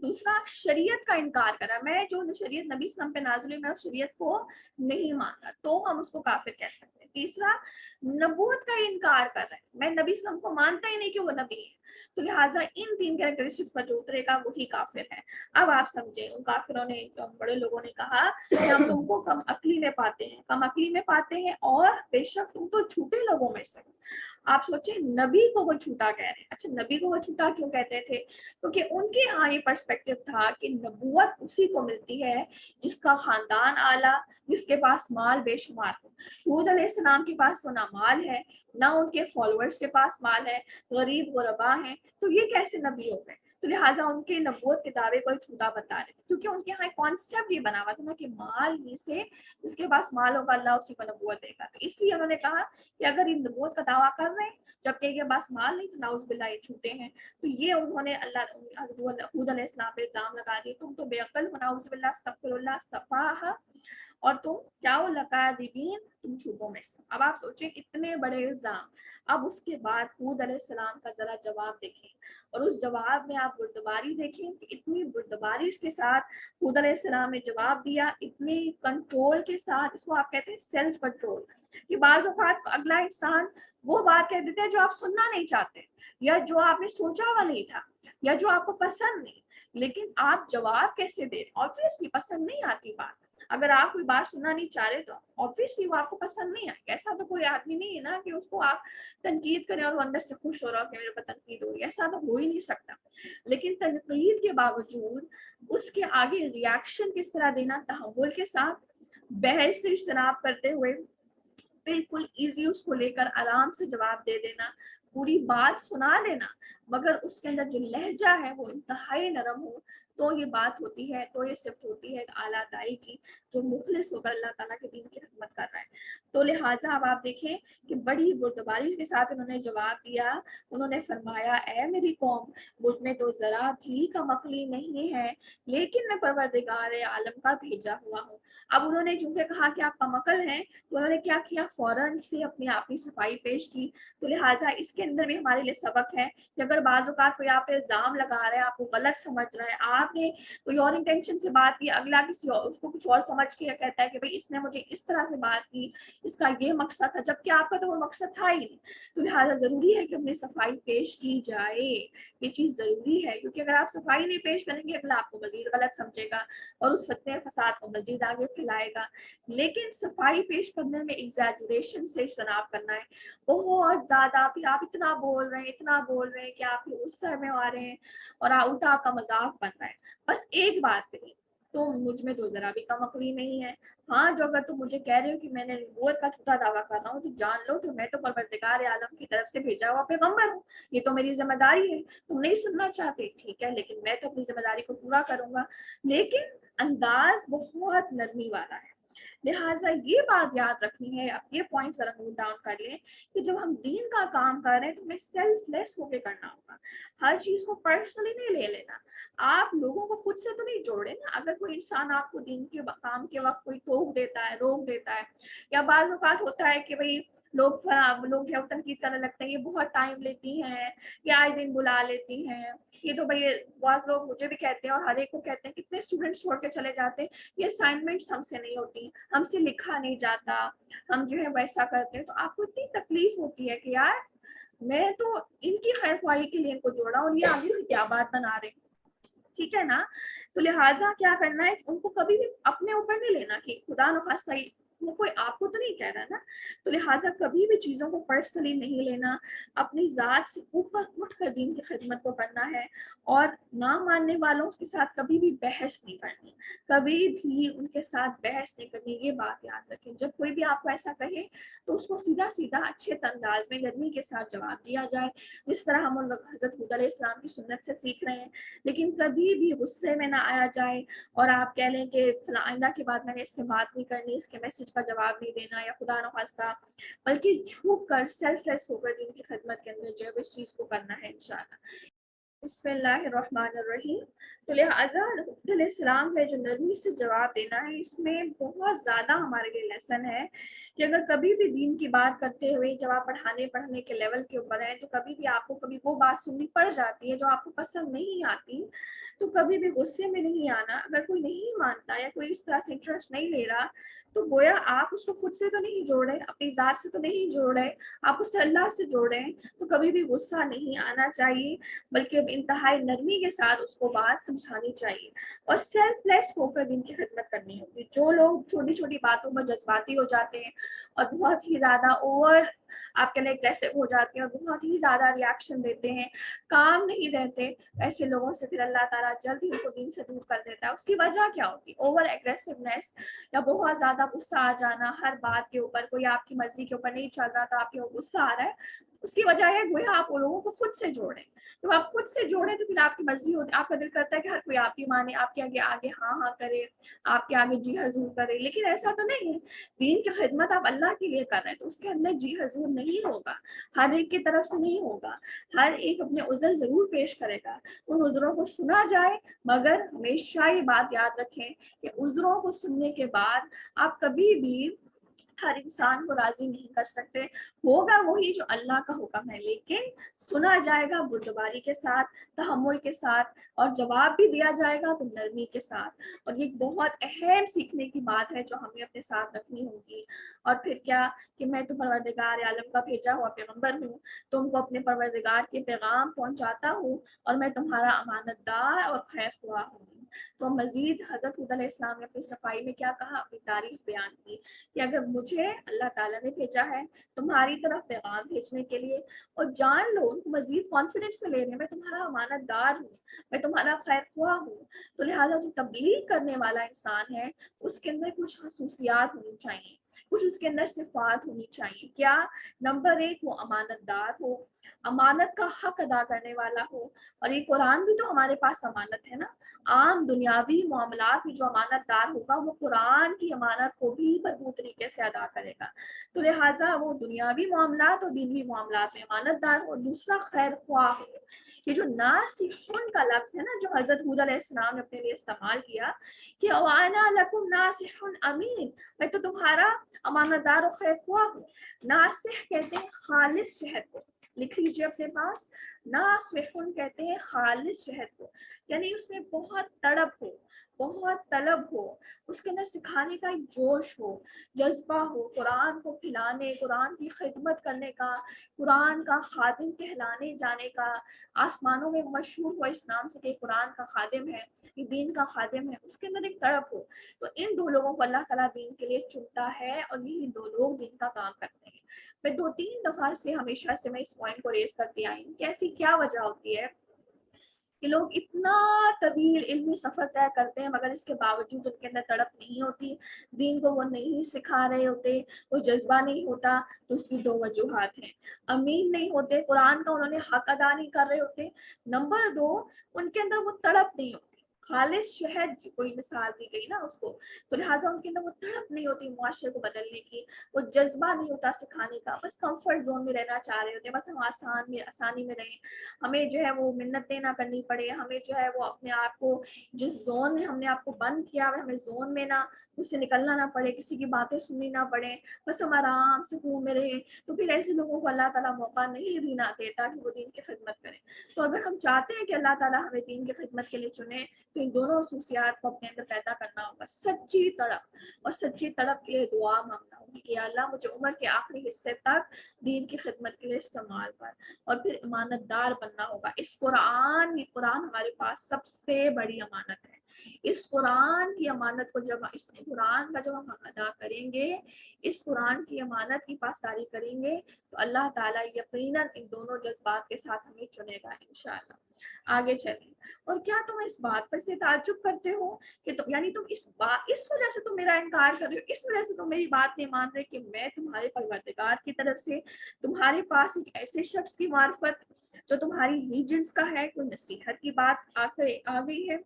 A: दूसरा, शरीयत का इनकार करा, मैं जो शरीयत नबी सल्लल्लाहु अलैहि वसल्लम पे नाज़िल हुई मैं उस शरीयत को नहीं मानता, तो हम उसको काफिर कह सकते हैं। तीसरा, नबूवत का इनकार कर रहा है, मैं नबी सल्लल्लाहु अलैहि वसल्लम को मानता ही नहीं कि वो नबी है, तो लिहाजा इन 3 कैरेक्टरिस्टिक्स पर जो उतरेगा वही काफिर है। अब आप समझे, उन काफिरों ने, जो बड़े लोगों ने कहा कि हम तुमको कम अक्ली में पाते हैं, कम अक्ली में पाते हैं, और बेशक तुम तो झूठे लोगों में से। आप सोचिए, नबी को वो झूठा कह रहे हैं। अच्छा, नबी को वो झूठा क्यों कहते थे? क्योंकि उनके यहाँ ये पर्सपेक्टिव था कि नबूवत उसी को मिलती है जिसका खानदान आला, जिसके पास माल बेशुमार हो। हूद अलैहिस्सलाम के पास तो ना माल है, ना उनके फॉलोअर्स के पास माल है, गरीब गुरबा हैं, तो ये कैसे नबी हो गए? तो लिहाजा उनके नबूवत के दावे को झूठा बता रहे थे, क्योंकि उनके यहाँ कॉन्सेप्ट ये बना हुआ था ना कि माल ही से, जिसके पास माल होगा अल्लाह उसी को नबूवत देगा। तो इसलिए उन्होंने कहा कि अगर ये नबूवत का दावा कर रहे हैं जबकि इनके पास माल नहीं, तो नाउज़ बिल्लाह ये झूठे हैं। तो ये उन्होंने अल्लाह हूद अलैहिस्सलाम पे इल्जाम लगा दिए, तुम तो बेअक्ल हो, नाउज़ बिल्लाह, अस्तगफिरुल्लाह, सफाहा, और तुम क्या हो लकादिबीन, तुम झूठों में से। अब आप सोचिए इतने बड़े इल्जाम। अब उसके बाद हूद अलैहिस्सलाम का जरा जवाब देखें, और उस जवाब में आप बुर्दबारी देखें कि इतनी बुर्दबारी के साथ हूद अलैहिस्सलाम ने जवाब दिया, इतने कंट्रोल के साथ। इसको आप कहते हैं सेल्फ कंट्रोल, कि बाज़ औक़ात अगला इंसान वो बात कह देते हैं जो आप सुनना नहीं चाहते, या जो आपने सोचा हुआ नहीं था, या जो आपको पसंद नहीं, लेकिन आप जवाब कैसे दे रहे? ऑब्वियसली पसंद नहीं आती बात, اگر آپ کوئی بات سننا نہیں چاہ رہے تو obviously وہ آپ کو پسند نہیں آئے. ایسا تو کوئی آدمی نہیں ہے نا کہ اس کو آپ تنقید کریں اور وہ اندر سے خوش ہو رہا ہو کہ میرے پر تنقید ہو رہی ہے. ایسا تو ہو ہی نہیں سکتا. لیکن تنقید کے باوجود اس کے آگے ریاکشن کس طرح دینا, تحول کے ساتھ, بحث سے اجتناب کرتے ہوئے, بالکل ایزی اس کو لے کر آرام سے جواب دے دینا, پوری بات سنا دینا, مگر اس کے اندر جو لہجہ ہے وہ انتہائی نرم ہو. تو یہ بات ہوتی ہے, تو یہ صفت ہوتی ہے اعلیٰ دائی کی, جو مخلص ہو کر اللہ تعالیٰ کے دین کی خدمت کر رہا ہے. تو لہٰذا اب آپ دیکھیں کہ بڑی بردباری کے ساتھ انہوں نے جواب دیا. انہوں نے فرمایا اے میری قوم, مجھ میں تو ذرا بھی کم عقلی نہیں ہے, لیکن میں پروردگار عالم کا بھیجا ہوا ہوں. اب انہوں نے چونکہ کہا کہ آپ کم عقل ہیں, تو انہوں نے کیا کیا, فوراً سے اپنی آپ کی صفائی پیش کی. تو لہٰذا اس کے اندر بھی ہمارے لیے سبق ہے کہ اگر بعض اوقات کوئی آپ پہ الزام لگا رہا ہے, آپ کو غلط سمجھ رہا ہے, آپ نے کوئی اور انٹینشن سے بات کی, اگلا کسی اور اس کو کچھ اور سمجھ کے کہتا ہے کہ بھائی اس نے مجھے اس طرح سے بات کی, اس کا یہ مقصد تھا, جبکہ آپ کا تو وہ مقصد تھا ہی نہیں. تو لہٰذا ضروری ہے کہ اپنی صفائی پیش کی جائے. یہ چیز ضروری ہے, کیونکہ اگر آپ صفائی نہیں پیش کریں گے اگلا آپ کو مزید غلط سمجھے گا اور اس فتنے فساد کو مزید آگے پھیلائے گا. لیکن صفائی پیش کرنے میں ایگزیجریشن سے اجتناب کرنا ہے. بہت زیادہ پھر آپ اتنا بول رہے ہیں کہ آپ غصے میں آ رہے ہیں اور الٹا آپ کا مذاق بن رہا ہے. بس ایک بات کہی, تو مجھ میں تو ذرا بھی کم عقلی نہیں ہے. ہاں, جو اگر تم مجھے کہہ رہے ہو کہ میں نے نبوت کا جھوٹا دعویٰ کر رہا ہوں, تو جان لو کہ میں تو پروردگار عالم کی طرف سے بھیجا ہوا پیغمبر ہوں. یہ تو میری ذمہ داری ہے. تم نہیں سننا چاہتے, ٹھیک ہے, لیکن میں تو اپنی ذمہ داری کو پورا کروں گا. لیکن انداز بہت نرمی والا ہے. لہٰذا یہ بات یاد رکھنی ہے, آپ یہ پوائنٹ ذرا نوٹ ڈاؤن کر لیں کہ جب ہم دین کا کام کر رہے ہیں تو ہمیں سیلف لیس ہو کے کرنا ہوگا. ہر چیز کو پرسنلی نہیں لے لینا. آپ لوگوں کو خود سے تو نہیں جوڑے نا. اگر کوئی انسان آپ کو دین کے کام کے وقت کوئی ٹوک دیتا ہے, روک دیتا ہے, یا بعض اوقات ہوتا ہے کہ بھائی لوگ جو تنقید کرنے لگتے ہیں, یہ بہت ٹائم لیتی ہیں, یا آئے دن بلا لیتی ہیں, یہ تو بھائی بعض لوگ مجھے بھی کہتے ہیں اور ہر ایک کو کہتے ہیں, کتنے اسٹوڈنٹس چھوڑ کے چلے جاتے ہیں, یہ اسائنمنٹس ہم سے نہیں ہوتی, ہم سے لکھا نہیں جاتا, ہم جو ہے ویسا کرتے ہیں. تو آپ کو اتنی تکلیف ہوتی ہے کہ یار میں تو ان کی خیر خواہی کے لیے ان کو جوڑا اور یہ آگے سے کیا بات بنا رہے ہیں, ٹھیک ہے نا. تو لہٰذا کیا کرنا ہے, ان کو کبھی بھی اپنے اوپر نہیں لینا کہ خدا نخواستہ وہ کوئی آپ کو تو نہیں کہہ رہا نا. تو لہٰذا کبھی بھی چیزوں کو پرسنلی نہیں لینا, اپنی ذات سے اوپر اٹھ کر دین کی خدمت کو کرنا ہے, اور نہ ماننے والوں کے ساتھ کبھی بھی بحث نہیں کرنی, کبھی بھی ان کے ساتھ بحث نہیں کرنی. یہ بات یاد رکھیں, جب کوئی بھی آپ کو ایسا کہے تو اس کو سیدھا سیدھا اچھے انداز میں نرمی کے ساتھ جواب دیا جائے, جس طرح ہم حضرت حود علیہ السلام کی سنت سے سیکھ رہے ہیں. لیکن کبھی بھی غصے میں نہ آیا جائے اور آپ کہہ لیں کہ فلاں آئندہ کے بعد میں نے اس سے بات نہیں کرنی, اس کے میسج کا جواب نہیں دینا, یا خدا نخواستہ, بلکہ جھک کر سیلف لیس ہو کر دین کی خدمت کے اندر جو ہے اس چیز کو کرنا ہے انشاءاللہ. بسم اللہ الرحمن الرحیم. تو لہٰذا حود علیہ السلام میں جو نرمی سے جواب دینا ہے, اس میں بہت زیادہ ہمارے لیے لیسن ہے کہ اگر کبھی بھی دین کی بات کرتے ہوئے جب آپ پڑھانے کے لیول کے اوپر ہیں, تو کبھی بھی آپ کو کبھی وہ بات سننی پڑ جاتی ہے جو آپ کو پسند نہیں آتی, تو کبھی بھی غصے میں نہیں آنا. اگر کوئی نہیں مانتا یا کوئی اس طرح سے انٹرسٹ نہیں لے رہا, تو گویا آپ اس کو خود سے تو نہیں جوڑ رہے, اپنی ذات سے تو نہیں جوڑ رہے, آپ اس سے اللہ سے جوڑ رہے ہیں. تو کبھی بھی غصہ نہیں آنا چاہیے, بلکہ انتہائی نرمی کے ساتھ اس کو بات سمجھانی چاہیے, اور سیلف لیس ہو کر دین کی خدمت کرنی ہوگی. جو لوگ چھوٹی چھوٹی باتوں میں جذباتی ہو جاتے ہیں اور بہت ہی زیادہ اوور آپ کے لیے اگریسو ہو جاتے ہیں اور بہت ہی زیادہ ریاکشن دیتے ہیں, کام نہیں رہتے, ایسے لوگوں سے پھر اللہ تعالیٰ جلدی ان کو دین سے دور کر دیتا ہے. اس کی وجہ کیا ہوتی ہے؟ اوور ایگریسونیس, یا بہت زیادہ غصہ آ جانا ہر بات کے اوپر. کوئی آپ کی مرضی کے اوپر نہیں چل رہا تو آپ کے غصہ آ رہا ہے, اس کی وجہ ہے گویا آپ لوگوں کو خود سے جوڑیں. جب آپ خود سے جوڑیں تو پھر آپ کی مرضی ہوتی ہے, آپ کا دل کرتا ہے کہ ہر کوئی آپ کی مانے, آپ کے آگے ہاں ہاں کرے, آپ کے آگے جی حضور کرے. لیکن ایسا تو نہیں ہے. دین کی خدمت آپ اللہ کے لیے کر رہے ہیں, تو اس کے اندر جی حضور نہیں ہوگا, ہر ایک کی طرف سے نہیں ہوگا. ہر ایک اپنے عذر ضرور پیش کرے گا, ان عذروں کو سنا جائے. مگر ہمیشہ یہ بات یاد رکھیں کہ عذروں کو سننے کے بعد آپ کبھی بھی ہر انسان کو راضی نہیں کر سکتے. ہوگا وہی جو اللہ کا حکم ہے, لیکن سنا جائے گا بردباری کے ساتھ, تحمل کے ساتھ, اور جواب بھی دیا جائے گا تو نرمی کے ساتھ. اور یہ بہت اہم سیکھنے کی بات ہے جو ہمیں اپنے ساتھ رکھنی ہوگی. اور پھر کیا کہ میں تو پروردگار عالم کا بھیجا ہوا پیغمبر ہوں, تم کو اپنے پروردگار کے پیغام پہنچاتا ہوں, اور میں تمہارا امانت دار اور خیر خواہ ہوں. تو مزید حضرت ہود علیہ السلام نے اپنی صفائی میں کیا کہا, اپنی تعریف بیان کی کہ اگر مجھے اللہ تعالیٰ نے بھیجا ہے تمہاری طرف پیغام بھیجنے کے لیے, اور جان لو مزید کانفیڈنس میں لے رہے ہیں, میں تمہارا امانت دار ہوں, میں تمہارا خیر خواہ ہوں. تو لہٰذا جو تبلیغ کرنے والا انسان ہے اس کے اندر کچھ خصوصیات ہونی چاہیے, کچھ اس کے اندر صفات ہونی چاہیے. کیا؟ نمبر 1, وہ امانت دار ہو, امانت کا حق ادا کرنے والا ہو. اور یہ قرآن بھی تو ہمارے پاس امانت ہے نا. عام دنیاوی معاملات میں جو امانت دار ہوگا وہ قرآن کی امانت کو بھی بھرپور طریقے سے ادا کرے گا. تو لہٰذا وہ دنیاوی معاملات اور دینی معاملات میں امانت دار ہو. دوسرا, خیر خواہ ہو. یہ جو ناصحن کا لفظ ہے نا, جو حضرت ہود علیہ السلام نے اپنے لیے استعمال کیا کہ وانا لکم ناصح امین, میں تو تمہارا امانت دار اور خیر خواہ ہوں. ناصح کہتے ہیں خالص شہد کو, لکھ لیجیے اپنے پاس. ناصحن کہتے ہیں خالص شہد کو, یعنی اس میں بہت تڑپ ہو, بہت طلب ہو, اس کے اندر سکھانے کا ایک جوش ہو, جذبہ ہو, قرآن کو پھیلانے, قرآن کی خدمت کرنے کا, قرآن کا خادم کہلانے جانے کا. آسمانوں میں مشہور ہو اس نام سے کہ قرآن کا خادم ہے, یہ دین کا خادم ہے, اس کے اندر ایک طرف ہو. تو ان دو لوگوں کو اللہ تعالیٰ دین کے لیے چنتا ہے, اور یہی دو لوگ دین کا کام کرتے ہیں. میں 2-3 دفعہ سے ہمیشہ سے میں اس پوائنٹ کو ریز کرتی آئی ہوں کہ ایسی کیا وجہ ہوتی ہے کہ لوگ اتنا طویل علمی سفر طے کرتے ہیں مگر اس کے باوجود ان کے اندر تڑپ نہیں ہوتی, دین کو وہ نہیں سکھا رہے ہوتے, وہ جذبہ نہیں ہوتا. تو اس کی 2 وجوہات ہیں. امین نہیں ہوتے, قرآن کا انہوں نے حق ادا نہیں کر رہے ہوتے. نمبر 2, ان کے اندر وہ تڑپ نہیں ہوتی. خالص شہد کوئی مثال دی گئی نا اس کو, تو لہٰذا ان کے اندر وہ تڑپ نہیں ہوتی معاشرے کو بدلنے کی, وہ جذبہ نہیں ہوتا سکھانے کا. بس کمفرٹ زون میں رہنا چاہ رہے ہوتے ہیں, بس ہم آسانی میں رہیں, ہمیں جو ہے وہ منتیں نہ کرنی پڑے, ہمیں جو ہے وہ اپنے آپ کو جس زون میں ہم نے آپ کو بند کیا ہوا ہے ہمیں زون میں نہ اس سے نکلنا نہ پڑے, کسی کی باتیں سننی نہ پڑے, بس ہم آرام سے سکون میں رہیں. تو پھر ایسے لوگوں کو اللہ تعالیٰ موقع نہیں دیتا کہ وہ دین کی خدمت کریں. تو اگر ہم چاہتے ہیں کہ اللہ تعالیٰ ہمیں دین کی خدمت کے لیے چنے تو ان دونوں خصوصیات کو اپنے اندر پیدا کرنا ہوگا. سچی تڑپ, اور سچی تڑپ کے لیے دعا مانگنا ہوگی کہ اللہ مجھے عمر کے آخری حصے تک دین کی خدمت کے لیے استعمال کر. اور پھر امانت دار بننا ہوگا. اس قرآن ہمارے پاس سب سے بڑی امانت ہے. اس قرآن کی امانت کو اس قرآن کا جب ہم ادا کریں گے, اس قرآن کی امانت کی پاسداری کریں گے, تو اللہ تعالیٰ یقیناً ان دونوں جذبات کے ساتھ ہمیں چنے گا انشاءاللہ. آگے چلیں. اور کیا تم اس بات پر سے تعجب کرتے ہو کہ یعنی تم اس وجہ سے تم میرا انکار کر رہے ہو, اس وجہ سے تم میری بات نہیں مان رہے کہ میں تمہارے پروردگار کی طرف سے تمہارے پاس ایک ایسے شخص کی معرفت جو تمہاری ہی جنس کا ہے, کوئی نصیحت کی بات آ گئی ہے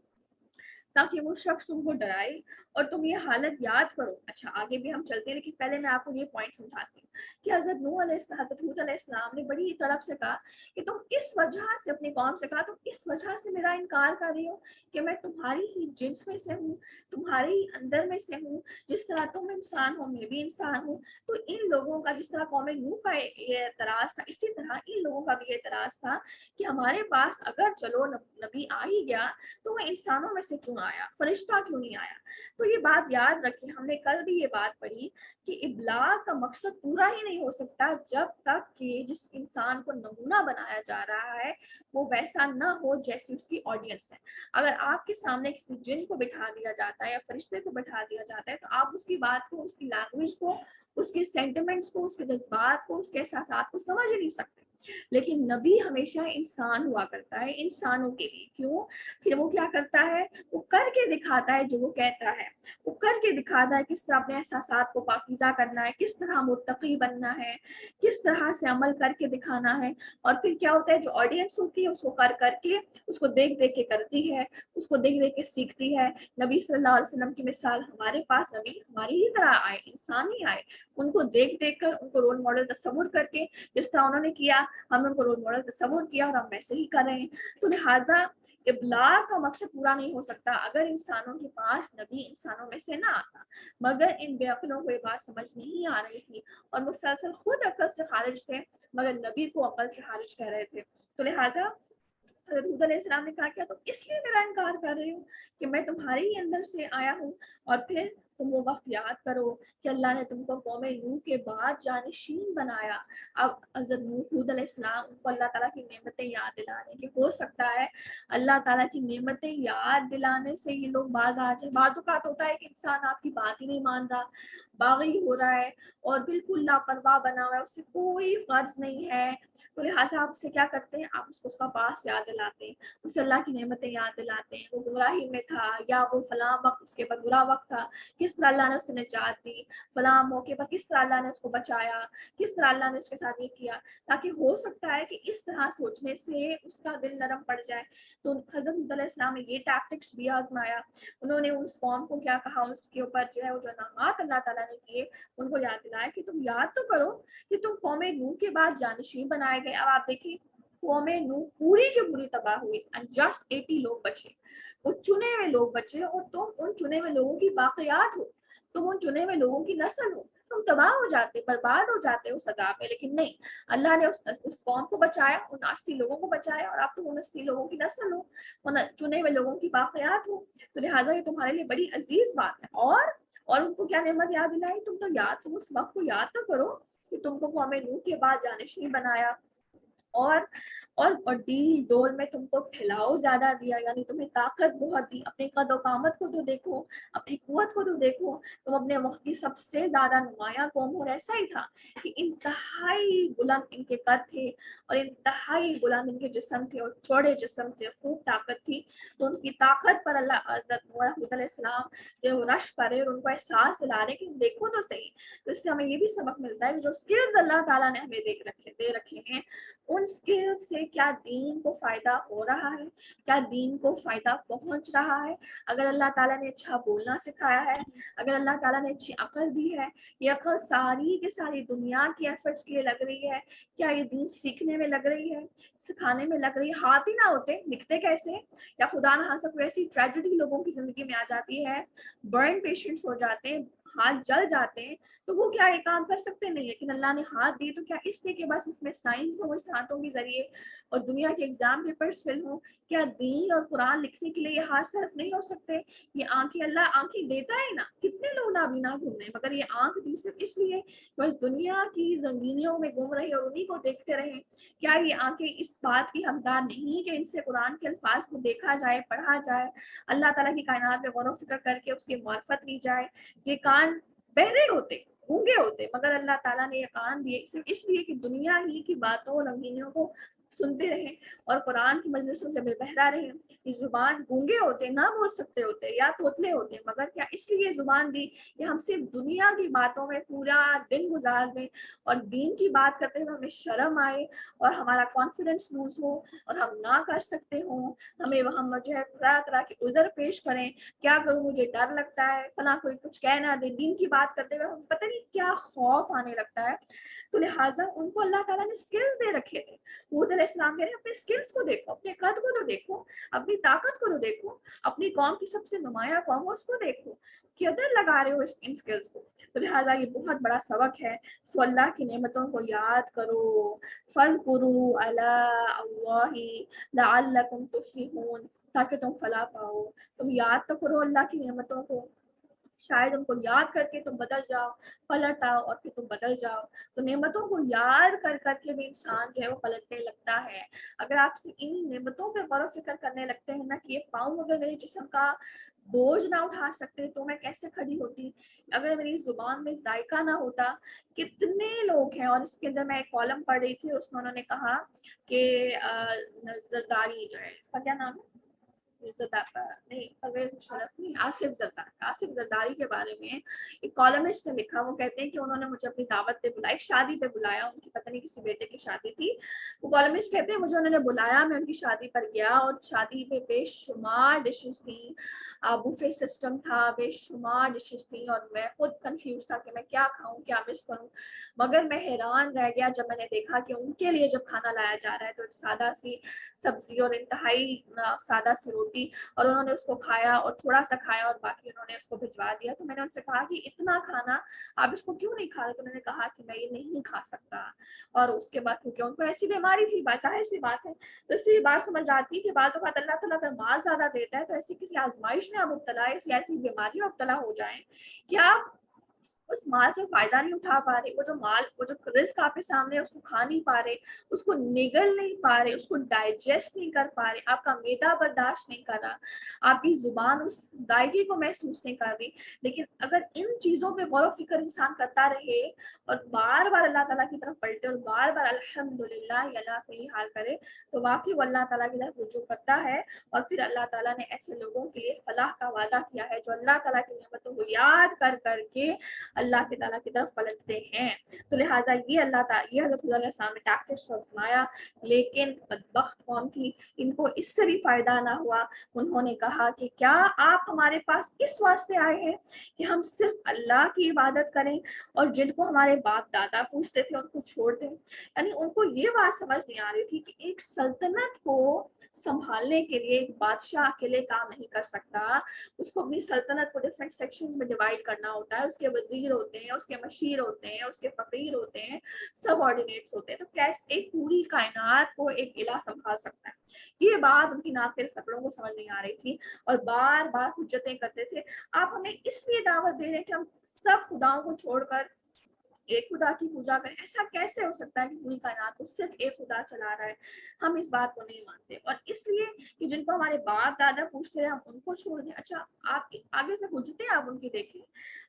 A: تاکہ وہ شخص تم کو ڈرائے اور تم یہ حالت یاد کرو. اچھا آگے بھی ہم چلتے ہیں, لیکن پہلے میں آپ کو یہ پوائنٹ سمجھاتی ہوں کہ حضرت ہود علیہ السلام نے بڑی طرف سے کہا کہ تم اس وجہ سے اپنی قوم سے کہا, تم اس وجہ سے میرا انکار کر رہی ہو کہ میں تمہاری ہی جنس میں سے ہوں, تمہارے ہی اندر میں سے ہوں. جس طرح تم انسان ہو میں بھی انسان ہوں. تو ان لوگوں کا جس طرح قوم نوح کا یہ اعتراض تھا, اسی طرح ان لوگوں کا بھی اعتراض تھا کہ ہمارے پاس اگر چلو نبی آ ہی گیا تو وہ انسانوں میں سے کیوں آیا, فرشتہ کیوں نہیں آیا. تو یہ بات یاد رکھیں, ہم نے کل بھی یہ بات پڑھی کہ ابلاغ کا مقصد پورا ہی نہیں ہو سکتا جب تک کہ جس انسان کو نمونہ بنایا جا رہا ہے وہ ویسا نہ ہو جیسی اس کی آڈینس ہے. اگر آپ کے سامنے کسی جن کو بٹھا دیا جاتا ہے یا فرشتے کو بٹھا دیا جاتا ہے تو آپ اس کی بات کو, اس کی لینگویج کو, اس کے سینٹیمنٹس کو, اس کے جذبات کو, اس کے احساسات کو سمجھ نہیں سکتے. لیکن نبی ہمیشہ انسان ہوا کرتا ہے, انسانوں کے لیے. کیوں؟ پھر وہ کیا کرتا ہے, وہ کر کے دکھاتا ہے جو وہ کہتا ہے, وہ کر کے دکھاتا ہے کس طرح اپنے احساسات کو پاکیزہ کرنا ہے, کس طرح متقی بننا ہے, کس طرح سے عمل کر کے دکھانا ہے. اور پھر کیا ہوتا ہے, جو آڈینس ہوتی ہے اس کو کر کے, اس کو دیکھ دیکھ کے کرتی ہے, اس کو دیکھ دیکھ کے سیکھتی ہے. نبی صلی اللہ علیہ وسلم کی مثال, ہمارے پاس نبی ہماری ہی طرح آئے, انسان ہی آئے, ان کو دیکھ دیکھ کر, ان کو رول ماڈل تصور کر کے, جس طرح انہوں نے کیا ہم نے ان کو رول ماڈل تصور کیا اور ہم ویسے ہی کر رہے ہیں. تو لہٰذا ابلاغ کا مقصد پورا نہیں ہو سکتا اگر انسانوں کے پاس نبی انسانوں میں سے نہ آتا. مگر ان بے عقلوں کو یہ بات سمجھ نہیں آ رہی تھی اور مسلسل خود عقل سے خارج تھے مگر نبی کو عقل سے خارج کہہ رہے تھے. تو لہٰذا حضرت ہود علیہ السلام نے کہا کیا تم اس لیے میرا انکار کر رہے ہو کہ میں تمہارے ہی اندر سے آیا ہوں, اور پھر तुम वो वक्त याद करो कि अल्लाह ने तुमको कौम नूह के बाद जानशीन बनाया। अब हज़रत नूह हूद अलैहिस्सलाम, उनको अल्लाह ताला की नेमतें याद दिलाने की, हो सकता है अल्लाह ताला की नेमतें याद दिलाने से ये लोग बाज आ जाए। बाज़ औक़ात होता है कि इंसान आपकी बात ही नहीं मान रहा, बागी हो रहा है और बिल्कुल लापरवाह बना हुआ है, उससे कोई ग़र्ज़ नहीं है, तो लिहाजा आप उससे क्या करते हैं, आप उसको उसका पास याद दिलाते हैं, उसे अल्लाह की नेमतें याद दिलाते हैं। वो गुमराही में था या वो फलां वक्त उसके बाद बुरा वक्त था, किस तरह अल्लाह ने उसे निजात दी, फलां मौके पर किस तरह अल्लाह ने उसको बचाया, किस तरह अल्लाह ने उसके साथ ये किया, ताकि हो सकता है कि इस तरह सोचने से उसका दिल नरम पड़ जाए। तो हज़रत हूद अलैहिस्सलाम ने ये टैक्टिक्स भी आजमाया। उन्होंने उस कौम को क्या कहा, उसके ऊपर जो है वो जो इनामात अल्लाह ताला ने किए उनको याद दिलाया कि तुम याद तो करो कि तुम कौम नूह के बाद जानशीन बनाए गए। अब आप देखिए कौम नूह पूरी की पूरी तबाह हुई एंड जस्ट 80 लोग बचे, वो चुने हुए लोग बचे, और तुम उन चुने हुए लोगों की बाक़ियात हो, तुम उन चुने हुए लोगों की नस्ल हो, तुम तबाह हो जाते, बर्बाद हो जाते उस अज़ाब में। लेकिन नहीं, अल्लाह ने उस कौम को बचाया, उन 80 लोगों को बचाया, और अब तुम उन 80 लोगों की नस्ल हो, उन चुने हुए लोगों की बाक़ियात हो, तो लिहाजा ये तुम्हारे लिए बड़ी अजीज बात है। और उनको क्या नेमत याद दिलाई, तुम उस वक्त को याद तो करो कि तुमको कौम नूह के बाद जानशीन बनाया, और डील डोल में तुमको फैलाव ज्यादा दिया, यानी तुम्हें ताकत बहुत दी। अपनी कद कामत को तो देखो, अपनी कुव्वत को तो देखो, तुम अपने वक्त की सबसे ज्यादा नुमाया कौम, और ऐसा ही था कि इंतहाई बुलंद इनके कद थे और इंतहाई बुलंद इनके जिस्म थे और चौड़े जिस्म थे, खूब ताकत थी। तो उनकी ताकत पर अल्लाह हज़रत नूह अलैहिस्सलाम जो रश करे और उनको एहसास दिला रहे कि देखो तो सही। तो इससे हमें ये भी सबक मिलता है कि जो स्किल्स अल्लाह ताला ने हमें दे रखे हैं, उन स्किल से क्या दीन को फायदा हो रहा है, क्या दीन को फायदा पहुंच रहा है। अगर अल्लाह ताला ने अच्छा बोलना सिखाया है, अगर अल्लाह ताला ने अच्छी अकल दी है, ये अकल सारी की सारी दुनिया की एफर्ट्स के लिए लग रही है, क्या ये दीन सीखने में लग रही है, सिखाने में लग रही है। हाथ ही ना होते लिखते कैसे, या खुदा न खास्ता कोई ऐसी ट्रेजेडी लोगों की जिंदगी में आ जाती है, बर्न पेशेंट्स हो जाते हैं, हाथ जल जाते हैं, तो वो क्या ये काम कर सकते नहीं। लेकिन अल्लाह ने हाथ दी तो क्या इसलिए कि बस इसमें साइंस हो इस हाथों के जरिए और दुनिया के एग्जाम पेपर्स फिल हो। क्या दीन और कुरान लिखने के लिए ये हाथ सिर्फ नहीं हो सकते, ये आंखें, अल्लाह आंखें देता है ना, कितने लोग नाबीना घूम रहे हैं, मगर ये आंख दी सिर्फ इसलिए बस दुनिया की रंगीनियों में घूम रहे और उन्हीं को देखते रहे। क्या ये आंखें इस बात की हकदार नहीं कि इनसे कुरान के अल्फाज को देखा जाए, पढ़ा जाए, अल्लाह ताला की कायनात में गौर व फिक्र करके उसकी मार्फत ली जाए। ये कान बहरे होते, गूंगे होते, मगर अल्लाह ताला ने ये कान दिए सिर्फ इसलिए कि दुनिया ही की बातों और रंगीनियों को सुनते रहे और कुरान की मजलिसों से बेबहरा रहे। ये जुबान गूंगे होते, ना बोल सकते होते या तोतले होते, मगर क्या इसलिए जुबान दी कि हम सिर्फ दुनिया की बातों में पूरा दिन गुजार दें और दीन की बात करते हुए हमें शर्म आए और हमारा कॉन्फिडेंस लूज हो और हम ना कर सकते हो, हमें हम जो है तरह तरह के उज़र पेश करें, क्या करूं मुझे डर लगता है, फला कोई कुछ कह ना दे। दीन की बात करते हुए हम पता नहीं क्या खौफ आने लगता है। तो लिहाजा उनको अल्लाह ताला ने स्किल्स दे रखे थे। हूद अलैहिस्सलाम कह रहे हैं अपने स्किल्स को देखो, अपने कद को तो देखो, अपनी ताकत को तो देखो, अपनी कौम की सबसे नुमाया कौम है उसको देखो, किधर लगा रहे हो इन स्किल्स को। तो लिहाजा ये बहुत बड़ा सबक है। सो अल्लाह की नेमतों को याद करो, फज़कुरू अला अल्लाहि लअल्लकुम तुफ्लिहून, ताकि तुम फलाह पाओ। तुम याद तो करो अल्लाह की नेमतों को, शायद उनको याद करके तुम बदल जाओ, पलट आओ और फिर तुम बदल जाओ। तो नेमतों को याद कर करके भी इंसान जो है वो पलटने लगता है। अगर आप इन नेमतों पे गौर फिक्र करने लगते हैं ना कि ये पाँव अगर मेरे जिस्म का बोझ ना उठा सकते तो मैं कैसे खड़ी होती, अगर मेरी जुबान में जायका ना होता, कितने लोग हैं। और इसके अंदर मैं एक कॉलम पढ़ रही थी, उसमें उन्होंने कहा कि जरदारी जो है, इसका क्या नाम है, नहीं परवेज मुशर्रफ नहीं, आसिफ जरदारी के बारे में एक कॉलमिस्ट ने लिखा। वो कहते हैं कि उन्होंने मुझे अपनी दावत पे बुलाया, एक शादी पे बुलाया, उनकी पता नहीं किसी बेटे की शादी थी। वो कॉलमिस्ट कहते हैं मुझे उन्होंने बुलाया, मैं उनकी शादी पर गया और शादी में बेशुमार डिशेस थी, बुफे सिस्टम था, बेशुमार डिशेस थी और मैं खुद कंफ्यूज था कि मैं क्या खाऊं, क्या मिस करूं। मगर मैं हैरान रह गया जब मैंने देखा कि उनके लिए जब खाना लाया जा रहा है तो सादा सी सब्जी और इंतहाई सादा सी रोटी रोटी और उन्होंने उसको खाया और थोड़ा सा खाया और बाकी उन्होंने उसको भिजवा दिया। तो मैंने उनसे कहा कि इतना खाना आप इसको क्यों नहीं खा रहे? तो उन्होंने कहा कि मैं ये नहीं खा सकता। और उसके बाद क्योंकि उनको ऐसी बीमारी थी, जाहिर सी बात है, तो इससे बात समझ आती है कि बाज़ औक़ात अल्लाह ताला अगर माल ज़्यादा देता है तो ऐसी किसी आजमाइश में आप मुब्तला है, ऐसी बीमारी में मुब्तला हो जाएं कि आप उस माल से फायदा नहीं उठा पा रहे, वो जो रिस्क आपके सामने है उसको खा नहीं पा रहे, उसको निगल नहीं पा रहे, उसको डाइजेस्ट नहीं कर पा रहे, आपका मैदा बर्दाश्त नहीं कर रहा, आपकी जुबान उस जायके को महसूस नहीं कर रही। लेकिन अगर इन चीज़ों पे गौर फिक्र इंसान करता रहे और बार बार अल्लाह ताला की तरफ पलटे और बार बार अल्हम्दुलिल्लाह अला कुल्ली हाल करे, तो वाकई वो अल्लाह ताला की तरफ रुजू करता है। और फिर अल्लाह ताला ने ऐसे लोगों के लिए फलाह का वादा किया है जो अल्लाह ताला की नेमतों को याद कर करके अल्लाह के ताला की तरफ पलटते हैं। तो लिहाजा ये हज़रत हुज़ैर अलैहिस्सलाम ने टैक्टिक्स आजमाया, लेकिन बदबख्त कौम थी, इनको इससे भी फायदा ना हुआ। उन्होंने कहा कि क्या आप हमारे पास इस वास्ते आए हैं कि हम सिर्फ अल्लाह की इबादत करें और जिनको हमारे बाप दादा पूछते थे उनको छोड़ दें? यानी उनको ये बात समझ नहीं आ रही थी कि एक सल्तनत को संभालने के लिए एक बादशाह अकेले काम नहीं कर सकता, उसको अपनी सल्तनत को डिफरेंट सेक्शंस में डिवाइड करना होता है, उसके वजीर होते हैं, उसके मशीर होते हैं, उसके फकीर होते हैं, सब ऑर्डिनेट्स होते हैं। तो कैसे एक पूरी कायनात को एक इला संभाल सकता है? ये बात उनकी नाफिर सकड़ों को समझ नहीं आ रही थी और बार बार हुज्जतें करते थे, आप हमें इसलिए दावत दे रहे हैं कि हम सब खुदाओं को छोड़कर एक खुदा की पूजा करें। ऐसा कैसे हो सकता है कि पूरी कायनात को सिर्फ एक खुदा चला रहा है? हम इस बात को नहीं मानते और इसलिए कि जिनको हमारे बाप दादा पूछते हैं हम उनको छोड़ दें। अच्छा, आप आगे से हुज्जतें आप उनकी देखें,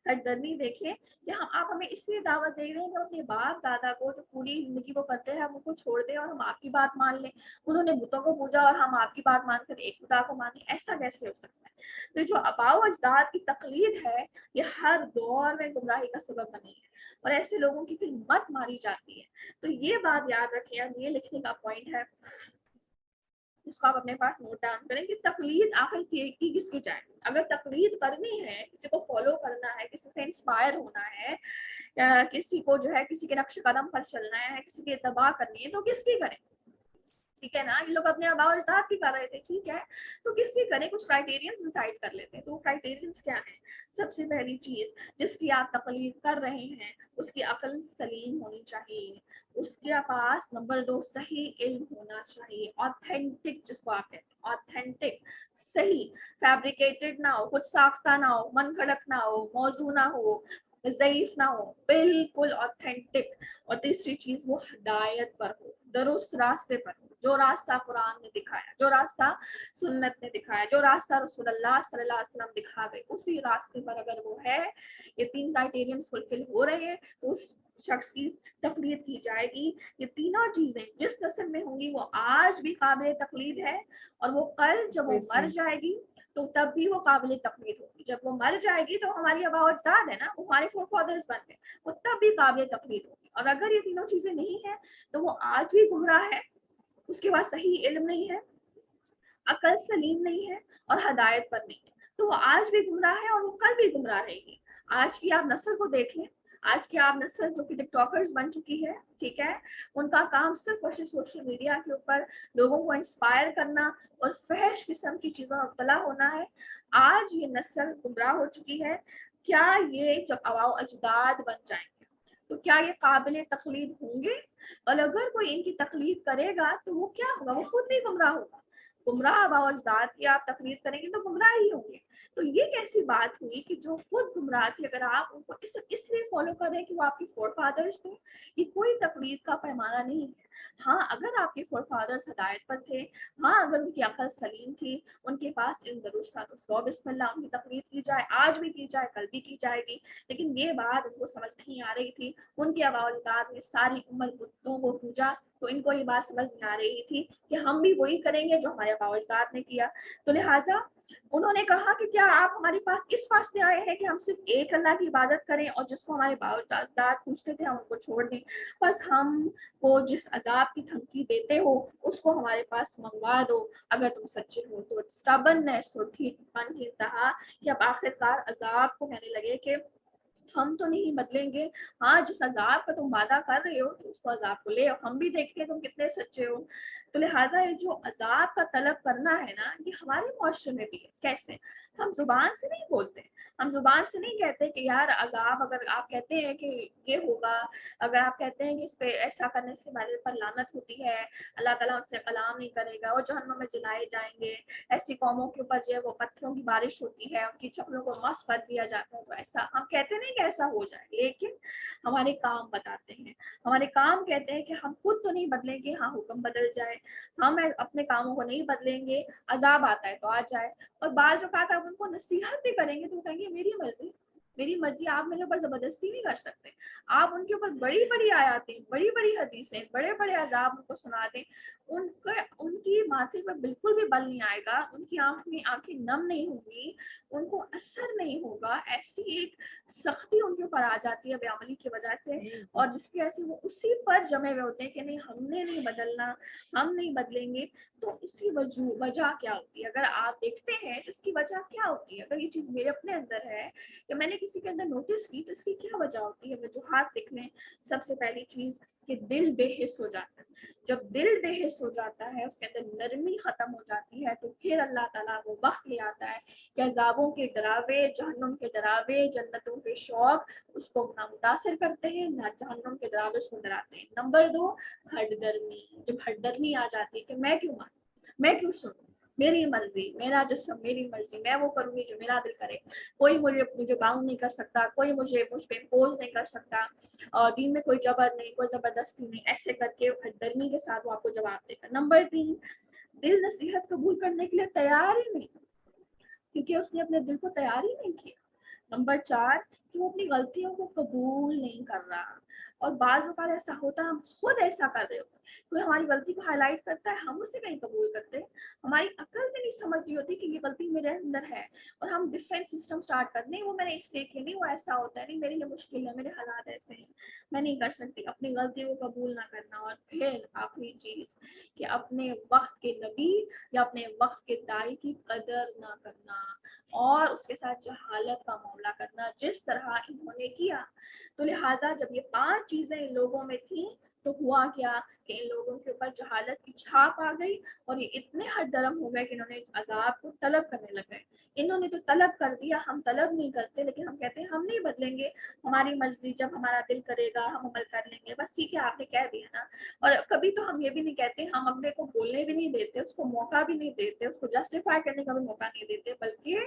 A: हरदर्दी देखें कि आप हमें इसलिए दावत दे रहे हैं कि अपने बाप दादा को जो पूरी जिंदगी वो करते हैं हम उनको छोड़ दें और हम आपकी बात मान लें। उन्होंने बुतों को पूजा और हम आपकी बात मानकर एक खुदा को माने, ऐसा कैसे हो सकता है? तो जो आबाओ अजदाद की तकलीद है ये हर दौर में गुमराही का सबब बनी है और ऐसे लोगों की फिर मत मारी जाती है। तो ये बात याद रखिए, ये लिखने का पॉइंट है, इसको आप अपने पास नोट डाउन करें कि तकलीद आखिर की किसकी जाए। अगर तकलीद करनी है, किसी को फॉलो करना है, किसी से इंस्पायर होना है, या किसी को जो है किसी के नक्श कदम पर चलना है, किसी की इत्तबा करनी है, तो किसकी करें? ठीक है ना, ये लोग अपने आबा और अजदाद की कर रहे थे, ठीक है, तो किसकी करें? कुछ क्राइटेरियंस डिसाइड कर लेते हैं। तो वो क्राइटेरियंस क्या है? सबसे पहली चीज, जिसकी आप तकलीद कर रहे हैं उसकी अकल सलीम होनी चाहिए, उसके पास नंबर 2 सही इल्म होना चाहिए, ऑथेंटिक जिसको आप कहते हैं, ऑथेंटिक, सही, फैब्रिकेटेड ना हो, कुछ साख्ता ना हो, मन घड़क ना हो, मौजू ना हो, ज़ईफ ना हो, बिल्कुल ऑथेंटिक। और तीसरी चीज वो हिदायत पर हो, दुरुस्त रास्ते पर हो, जो रास्ता कुरान ने दिखाया, जो रास्ता सुन्नत ने दिखाया, जो रास्ता रसूलुल्लाह सल्लल्लाहु अलैहि वसल्लम दिखा गए, उसी रास्ते पर अगर वो है, ये 3 क्राइटेरियंस फुलफिल हो रहे हैं, तो उस शख्स की तकलीद की जाएगी। ये तीनों चीजें जिस नस्ल में होंगी वो आज भी काबिल तकलीद है और वो कल जब वो मर जाएगी तो तब भी वो काबिल तकलीद होगी। जब वो मर जाएगी तो हमारी आबा और अजदाद है ना, वो हमारे फोरफादर्स बन गए, वो तब भी काबिल तकलीद होगी। और अगर ये तीनों चीजें नहीं है तो वो आज भी गुमराह है, उसके पास सही इल्म नहीं है, अकल सलीम नहीं है और हदायत पर नहीं है, तो वो आज भी गुमराह है और वो कल भी गुमराह रहेगी। आज की आप नस्ल को देख लें, आज की आप नस्ल जो कि टिकटॉकर्स बन चुकी है, ठीक है, उनका काम सिर्फ और सिर्फ सोशल मीडिया के ऊपर लोगों को इंस्पायर करना और फहश किस्म की चीजों में मुब्तला होना है। आज ये नस्ल गुमराह हो चुकी है। क्या ये जब आबाओ अजदाद बन जाएंगे तो क्या ये काबिल तकलीद होंगे? और अगर कोई इनकी तकलीद करेगा तो वो क्या होगा? वो खुद भी गुमराह होगा। गुमराह आबा और अजदाद की आप तकलीद करेंगे तो गुमराह ही होंगे। तो ये कैसी बात हुई कि जो खुद गुमराह थी अगर आप उनको इसलिए फॉलो करें कि वो आपके फोरफादर्स थे? ये कोई तकलीद का पैमाना नहीं है। हाँ, अगर आपके फोरफादर्स हदायत पर थे, हाँ, अगर उनकी अकल सलीम थी, उनके पास इल्म दुरुस्त था, तो 100 बिस्मिल्लाह उनकी तकलीद की जाए, आज भी की जाए, कल भी की जाएगी। लेकिन ये बात उनको समझ नहीं आ रही थी। उनके आबा और अजदाद ने सारी उम्र बुतों को पूजा, तो इनको ये बात समझ नहीं आ रही थी कि हम भी वही करेंगे जो हमारे आबा और अजदाद ने किया। तो लिहाजा उन्होंने कहा कि क्या आप हमारे पास इस वास्ते आए हैं कि हम सिर्फ एक अल्लाह की इबादत करें और जिसको हमारे आबा और अजदाद पूछते थे हम उनको छोड़ दें? बस हमको जिस अजाब की धमकी देते हो उसको हमारे पास मंगवा दो, अगर तुम सच्चे हो तो। स्टबननेस और ढीठपन की इंतहा कि अब आखिरकार अजाब को कहने लगे कि हम तो नहीं बदलेंगे। हाँ, जिस अजाब का तुम वादा कर रहे हो तो उसको अजाब को ले आओ, हम भी देखते हैं तुम कितने सच्चे हो। तो लिहाजा ये जो अजाब का तलब करना है ना, ये हमारे मुआशरे में भी है। कैसे? हम जुबान से नहीं बोलते, हम जुबान से नहीं कहते कि यार अजाब, अगर आप कहते हैं कि ये होगा, अगर आप कहते हैं कि इस पे ऐसा करने से हमारे पर लानत होती है, अल्लाह ताला हमसे कलाम नहीं करेगा, वो जहन्नम में जलाए जाएंगे, ऐसी कौमों के ऊपर जो है वो पत्थरों की बारिश होती है, उनकी चप्पलों को मस कर दिया जाता है, तो ऐसा हम कहते नहीं कि ऐसा हो जाए, लेकिन हमारे काम बताते हैं, हमारे काम कहते हैं कि हम खुद तो नहीं बदलेंगे, हाँ हुक्म बदल जाए, हम अपने कामों को नहीं बदलेंगे, अजाब आता है तो आ जाए। और बाज औकात आप उनको नसीहत भी करेंगे तो वो कहेंगे मेरी मर्जी, मेरी मर्जी, आप मेरे ऊपर जबरदस्ती नहीं कर सकते। आप उनके ऊपर बड़ी बड़ी आयातें, बड़ी बड़ी हदीसें, बड़े बड़े अजाब उनको सुना दें, उनके उनकी माथे पर बिल्कुल भी बल नहीं आएगा, उनकी आंख में आंखें नम नहीं होंगी, उनको असर नहीं होगा। ऐसी एक सख्ती उनके ऊपर आ जाती है बेअमली की वजह से, और जिसकी वजह से वो उसी पर जमे हुए होते हैं कि नहीं हमने नहीं बदलना, हम नहीं बदलेंगे। तो इसकी वजह क्या होती है? अगर आप देखते हैं तो इसकी वजह क्या होती है? अगर ये चीज मेरे अपने अंदर है या मैंने किसी के अंदर नोटिस की तो इसकी क्या वजह होती है? वजूहात देख लें। सबसे पहली चीज कि दिल बेहिस हो जाता है। जब दिल बेहिस हो जाता है, उसके अंदर नरमी खत्म हो जाती है, तो फिर अल्लाह ताला वो वक्त ले आता है कि अजाबों के डरावे, जहन्नुम के डरावे, जन्नतों के शौक उसको ना मुतासिर करते हैं, ना जहन्नुम के डरावे उसको डराते हैं। नंबर 2, हठधर्मी। जब हठधर्मी आ जाती है कि मैं क्यों मानूं, मैं क्यों सुनूं, मेरी मर्जी, मेरा जिस्म, मेरी मर्जी, मैं वो करूंगी जो मेरा दिल करे, कोई मुझे मुझे बाउंड नहीं कर सकता, कोई मुझ पे इम्पोज नहीं कर सकता, और दीन में कोई जबर नहीं, कोई जबरदस्ती नहीं, ऐसे करके हठधर्मी के साथ वो आपको जवाब देगा। नंबर 3, दिल नसीहत कबूल करने के लिए तैयार ही नहीं, क्योंकि उसने अपने दिल को तैयार ही नहीं किया। नंबर 4, कि वो अपनी गलतियों को कबूल नहीं कर रहा। और बाज़ औक़ात ऐसा होता है हम खुद ऐसा कर रहे होते हैं, कोई हमारी गलती को हाईलाइट करता है, हम उसे नहीं कबूल करते, हमारी अक्ल में नहीं समझ रही होती कि ये गलती मेरे अंदर है, और हम डिफेंस सिस्टम स्टार्ट कर, नहीं वो मैंने इसलिए की नहीं, वो ऐसा होता है, नहीं मेरे लिए मुश्किल है, मेरे हालात ऐसे हैं, मैं नहीं कर सकती। अपनी गलतियों को कबूल ना करना। और फिर आखिरी चीज़ कि अपने वक्त के नबी या अपने वक्त के दाई की कदर ना करना, और उसके साथ जहालत का मामला करना जिस तरह इन्होंने किया। तो लिहाजा जब ये 5 चीजें इन लोगों में थी तो हुआ क्या कि इन लोगों के ऊपर जहालत की छाप आ गई, और ये इतने हठधर्म हो गए कि इन्होंने अजाब को तलब करने लग गए। इन्होंने तो तलब कर दिया, हम तलब नहीं करते, लेकिन हम कहते हैं हम नहीं बदलेंगे, हमारी मर्जी, जब हमारा दिल करेगा हम अमल कर लेंगे। बस ठीक है, आपने कह दिया ना। और कभी तो हम ये भी नहीं कहते, हम अपने को बोलने भी नहीं देते, उसको मौका भी नहीं देते, उसको जस्टिफाई करने का भी मौका नहीं देते, बल्कि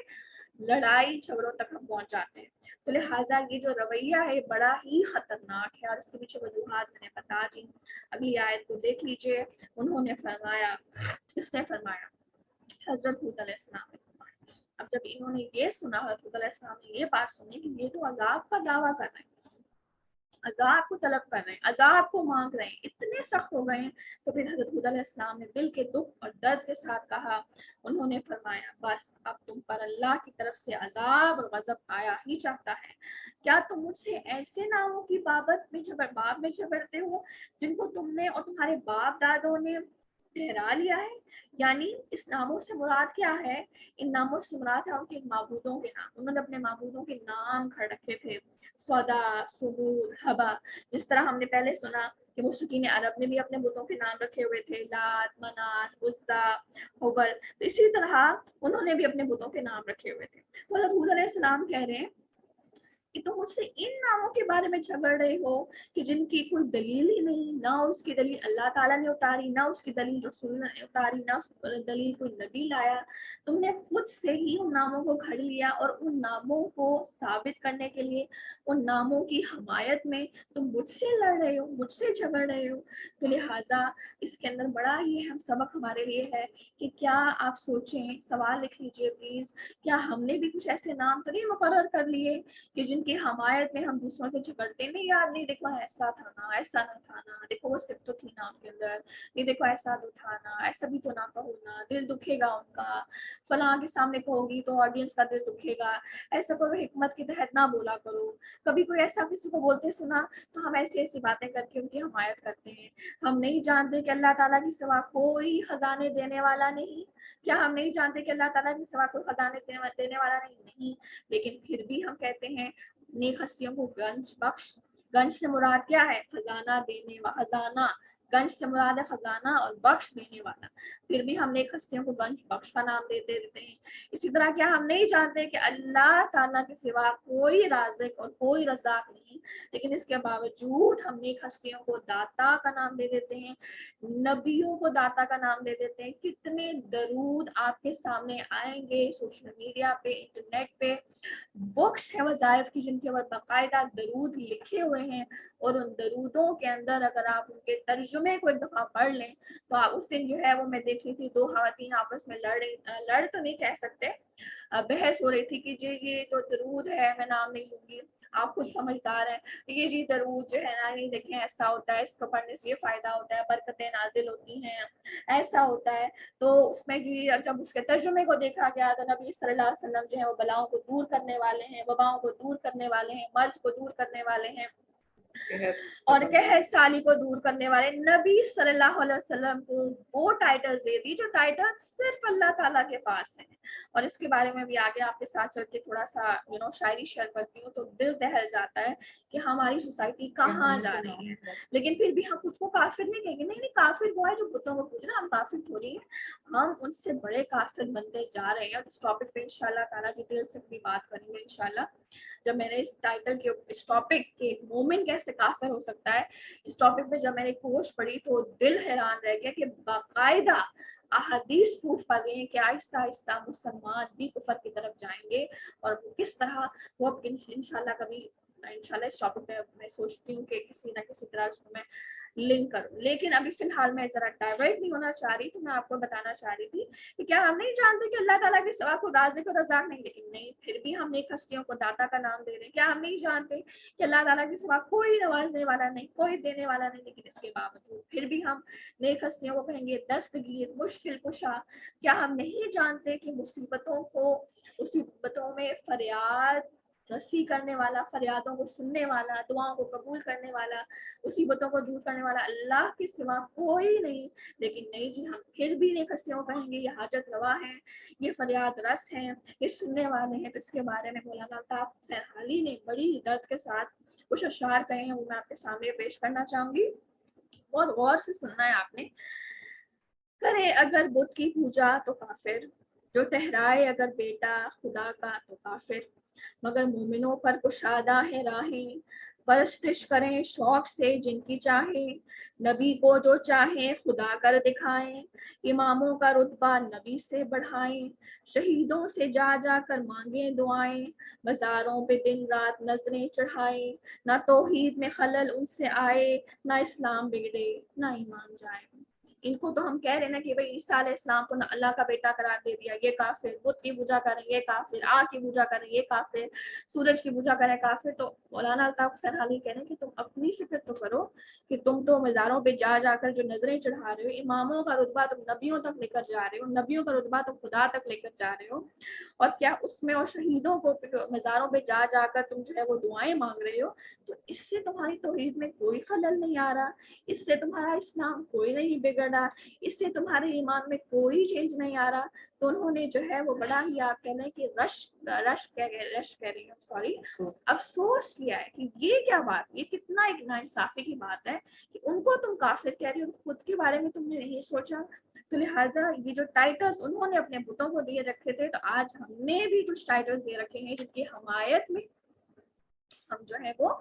A: लड़ाई झगड़ों तक हम पहुंच जाते हैं। तो लिहाजा ये जो रवैया है बड़ा ही खतरनाक है, और इसके पीछे वजूहात मैंने बता दी। अगली आयत को देख लीजिए। उन्होंने फरमाया, किसने फरमाया? हजरत हूद अलैहिस्सलाम ने फरमाया। अब जब इन्होंने ये सुना, हजरत हूद अलैहिस्सलाम ने ये बात सुनी कि ये तो अजाब का दावा कर रहे हैं, अजाब को तलब कर रहे हैं, अजाब को मांग रहे हैं, इतने सख्त हो गए हैं, तो फिर हजरत हूद अलैहिस्सलाम ने दिल के दुख और दर्द के साथ कहा, उन्होंने फरमाया बस अब तुम पर अल्लाह की तरफ से अजाब और गजब आया ही चाहता है। क्या तुम मुझसे ऐसे नामों की बात में झगड़ते हो जिनको तुमने और तुम्हारे बाप दादों ने ठहरा लिया है? यानी इस नामों से मुराद क्या है? इन नामों से मुराद है उनके माबूदों के नाम, उन्होंने अपने माबूदों के नाम खड़ रखे थे, सौदा, सुमूद, हबा। जिस तरह हमने पहले सुना कि मुशरिकीन अरब ने भी अपने बुतों के नाम रखे हुए थे, लात, मनात, उज़्ज़ा, हुबल, तो इसी तरह उन्होंने भी अपने बुतों के नाम रखे हुए थे। तो हज़रत हूद अलैहिस्सलाम कह रहे हैं कि तुम मुझसे इन नामों के बारे में झगड़ रहे हो कि जिनकी कोई दलील ही नहीं, ना उसकी दलील अल्लाह ताला ने उतारी, ना उसकी दलील रसूल ने उतारी, ना उसकी दलील कोई नबी लाया। तुमने खुद से ही उन नामों को घड़ लिया, और उन नामों को साबित करने के लिए, उन नामों की हमायत में तुम मुझसे लड़ रहे हो, मुझसे झगड़ रहे हो। तो लिहाजा इसके अंदर बड़ा ही अहम सबक हमारे लिए है कि क्या आप सोचें, सवाल लिख लीजिए प्लीज, क्या हमने भी कुछ ऐसे नाम तो नहीं मुकर्रर कर लिए कि जिनकी हमायत में हम दूसरों से झगड़ते? नहीं यार, नहीं देखो ऐसा था ना, ऐसा ना था ना, देखो वो सिर्फ तो थी ना आपके अंदर, नहीं देखो ऐसा तो था ना, ऐसा भी तो ना कहो ना, दिल दुखेगा उनका, फलां के सामने कहोगी तो ऑडियंस का दिल दुखेगा, ऐसा करो, हिकमत के तहत ना बोला करो। कभी कोई ऐसा किसी को बोलते सुना तो हम ऐसी ऐसी बातें करके उनकी हमायत करते हैं। हम नहीं जानते कि अल्लाह ताला की सिवा कोई खजाने देने वाला नहीं? क्या हम नहीं जानते कि अल्लाह ताला की सिवा कोई खजाने देने वाला नहीं? नहीं, लेकिन फिर भी हम कहते हैं नेक हस्तियों को गंज बख्श। गंज से मुराद क्या है? खजाना देने वाला, खजाना, गंज से मुराद है खजाना और बख्श देने वाला। फिर भी हम नेक हस्तियों को गंज बख्श का नाम देते रहते हैं। इसी तरह क्या हम नहीं जानते कि अल्लाह ताला के सिवा कोई राज़िक और कोई रज़ाक नहीं, लेकिन इसके बावजूद हम नेक हस्तियों को दाता का नाम दे देते हैं, नबियों को दाता का नाम दे देते हैं। कितने दरूद आपके सामने आएंगे सोशल मीडिया पे, इंटरनेट पे, बुक्स है वज़ाइफ की जिनके ऊपर बाकायदा दरूद लिखे हुए हैं, और उन दरूदों के अंदर अगर आप उनके तर्जुमे को एक दफ़ा पढ़ लें तो आप उस दिन जो है वो, मैं देख रही थी 2 ख़वातीन आपस में लड़ तो नहीं कह सकते, बहस हो रही थी कि ये जो दरूद है, मैं नाम नहीं लूंगी, आप खुद समझदार हैं, ये जी दरूद जो है ना, ये देखें ऐसा होता है, इसको पढ़ने से ये फ़ायदा होता है, बरकतें नाजिल होती हैं, ऐसा होता है। तो उसमें जी जब उसके तर्जुमे को देखा गया तो नबी सल्लल्लाहु अलैहि वसल्लम जो है वो बलाओं को दूर करने वाले हैं, वबाओं को दूर करने वाले हैं, मर्ज को दूर करने वाले हैं, और कहत साली को दूर करने वाले। नबी सल्लल्लाहु अलैहि वसल्लम को वो टाइटल्स दे दी जो टाइटल सिर्फ अल्लाह ताला के पास हैं। और इसके बारे में भी आगे आपके साथ चल के थोड़ा सा शायरी शेयर करती हूँ, तो दिल दहल जाता है कि हमारी सोसाइटी कहाँ जा रही है। लेकिन फिर भी हम खुद को काफिर नहीं कहेंगे, नहीं नहीं, काफिर वो है जो बुतों को पूज रहा है, हम काफिर थोड़ी है, हम उनसे बड़े काफिर बनते जा रहे हैं। इस टॉपिक पे इंशाल्लाह ताला डिटेल से भी बात करेंगे इंशाल्लाह। जब मैंने इस टाइटल के, इस टॉपिक के मोमिन कैसे काफिर हो सकता है, इस टॉपिक पे जब मैंने कोर्स पढ़ी तो दिल हैरान रह गया कि बाकायदा अहादीस प्रूफ कर रही हैं कि आहिस्ता आहिस्ता मुसलमान भी कुफर की तरफ जाएंगे, और वो किस तरह, वो अब इंशाल्लाह कभी, इंशाल्लाह इस टॉपिक पे मैं सोचती हूँ कि किसी ना किसी तरह उसको मैं लिंक करूँ। लेकिन अभी फिलहाल मैं जरा डाइवर्ट नहीं होना चाह रही, तो मैं आपको बताना चाह रही थी कि क्या हम नहीं जानते कि अल्लाह ताला के सिवा को राज़िक और रज़ाक नहीं, लेकिन नहीं, फिर भी हम नेक हस्तियों को दाता का नाम दे रहे हैं। क्या हम नहीं जानते कि अल्लाह ताला के सिवा कोई नवाजने वाला नहीं, कोई देने वाला नहीं, लेकिन इसके बावजूद फिर भी हम नेक हस्तियों को कहेंगे दस्तगीर, मुश्किल कुशा। क्या हम नहीं जानते कि मुसीबतों में फरियाद रसी करने वाला, फरियादों को सुनने वाला, दुआओं को कबूल करने वाला, मुसीबतों को दूर करने वाला अल्लाह के सिवा कोई नहीं। लेकिन नहीं जी, हम फिर भी नेक हस्तियों को कहेंगे ये हाजत रवा है, ये फरियाद रस हैं, ये सुनने वाले हैं। तो इसके बारे में मौलाना अल्ताफ हुसैन हाली ने बड़ी दर्द के साथ कुछ अशआर कहे हैं, वो मैं आपके सामने पेश करना चाहूंगी, बहुत गौर से सुनना है आपने। करे अगर बुत की पूजा तो काफिर, जो ठहराए अगर बेटा खुदा का तो काफिर, मगर मोमिनों पर कुशादा है राहें, परस्तिश करें शौक से जिनकी चाहे, नबी को जो चाहे खुदा कर दिखाएं, इमामों का रुतबा नबी से बढ़ाएं, शहीदों से जा जा कर मांगे दुआएं, बाजारों पे दिन रात नजरें चढ़ाएं, ना तौहीद में खलल उनसे आए, ना इस्लाम बिगड़े ना ईमान जाए। इनको तो हम कह रहे हैं ना कि भाई ईसा अलैहिस्सलाम को अल्लाह का बेटा करार दे दिया, ये काफिर, बुत की पूजा करें ये काफिर, आग की पूजा करें ये काफिर, सूरज की पूजा करें काफिर। तो मौलाना अल्ताफ हुसैन हाली कह रहे हैं कि तुम अपनी फिक्र तो करो कि तुम तो मज़ारों पे जा जाकर जो नजरें चढ़ा रहे हो, इमामों का रुतबा तुम नबियों तक लेकर जा रहे हो, नबियों का रुतबा तुम खुदा तक लेकर जा रहे हो, और क्या उसमें, और शहीदों को मज़ारों पे जा जाकर तुम जो है वो दुआएं मांग रहे हो, तो इससे तुम्हारी तौहीद में कोई खलल नहीं आ रहा, इससे तुम्हारा इस्लाम कोई नहीं बिगड़ रहा, इससे तुम्हारे ईमान में कोई चेंज नहीं आ रहा। तो उन्होंने जो है वो बड़ा ही, आप कह लें कि रश कह रही हूँ, सॉरी, अफसोस किया है कि ये क्या बात, ये कितना एक नाइंसाफी की बात है कि उनको तुम काफिर कह रही हो, खुद के बारे में तुमने नहीं सोचा। तो लिहाजा ये जो टाइटल्स उन्होंने अपने बुतों को दिए रखे थे, तो आज हमने भी कुछ टाइटल्स दे रखे हैं जिनकी हमायत में हम जो है वो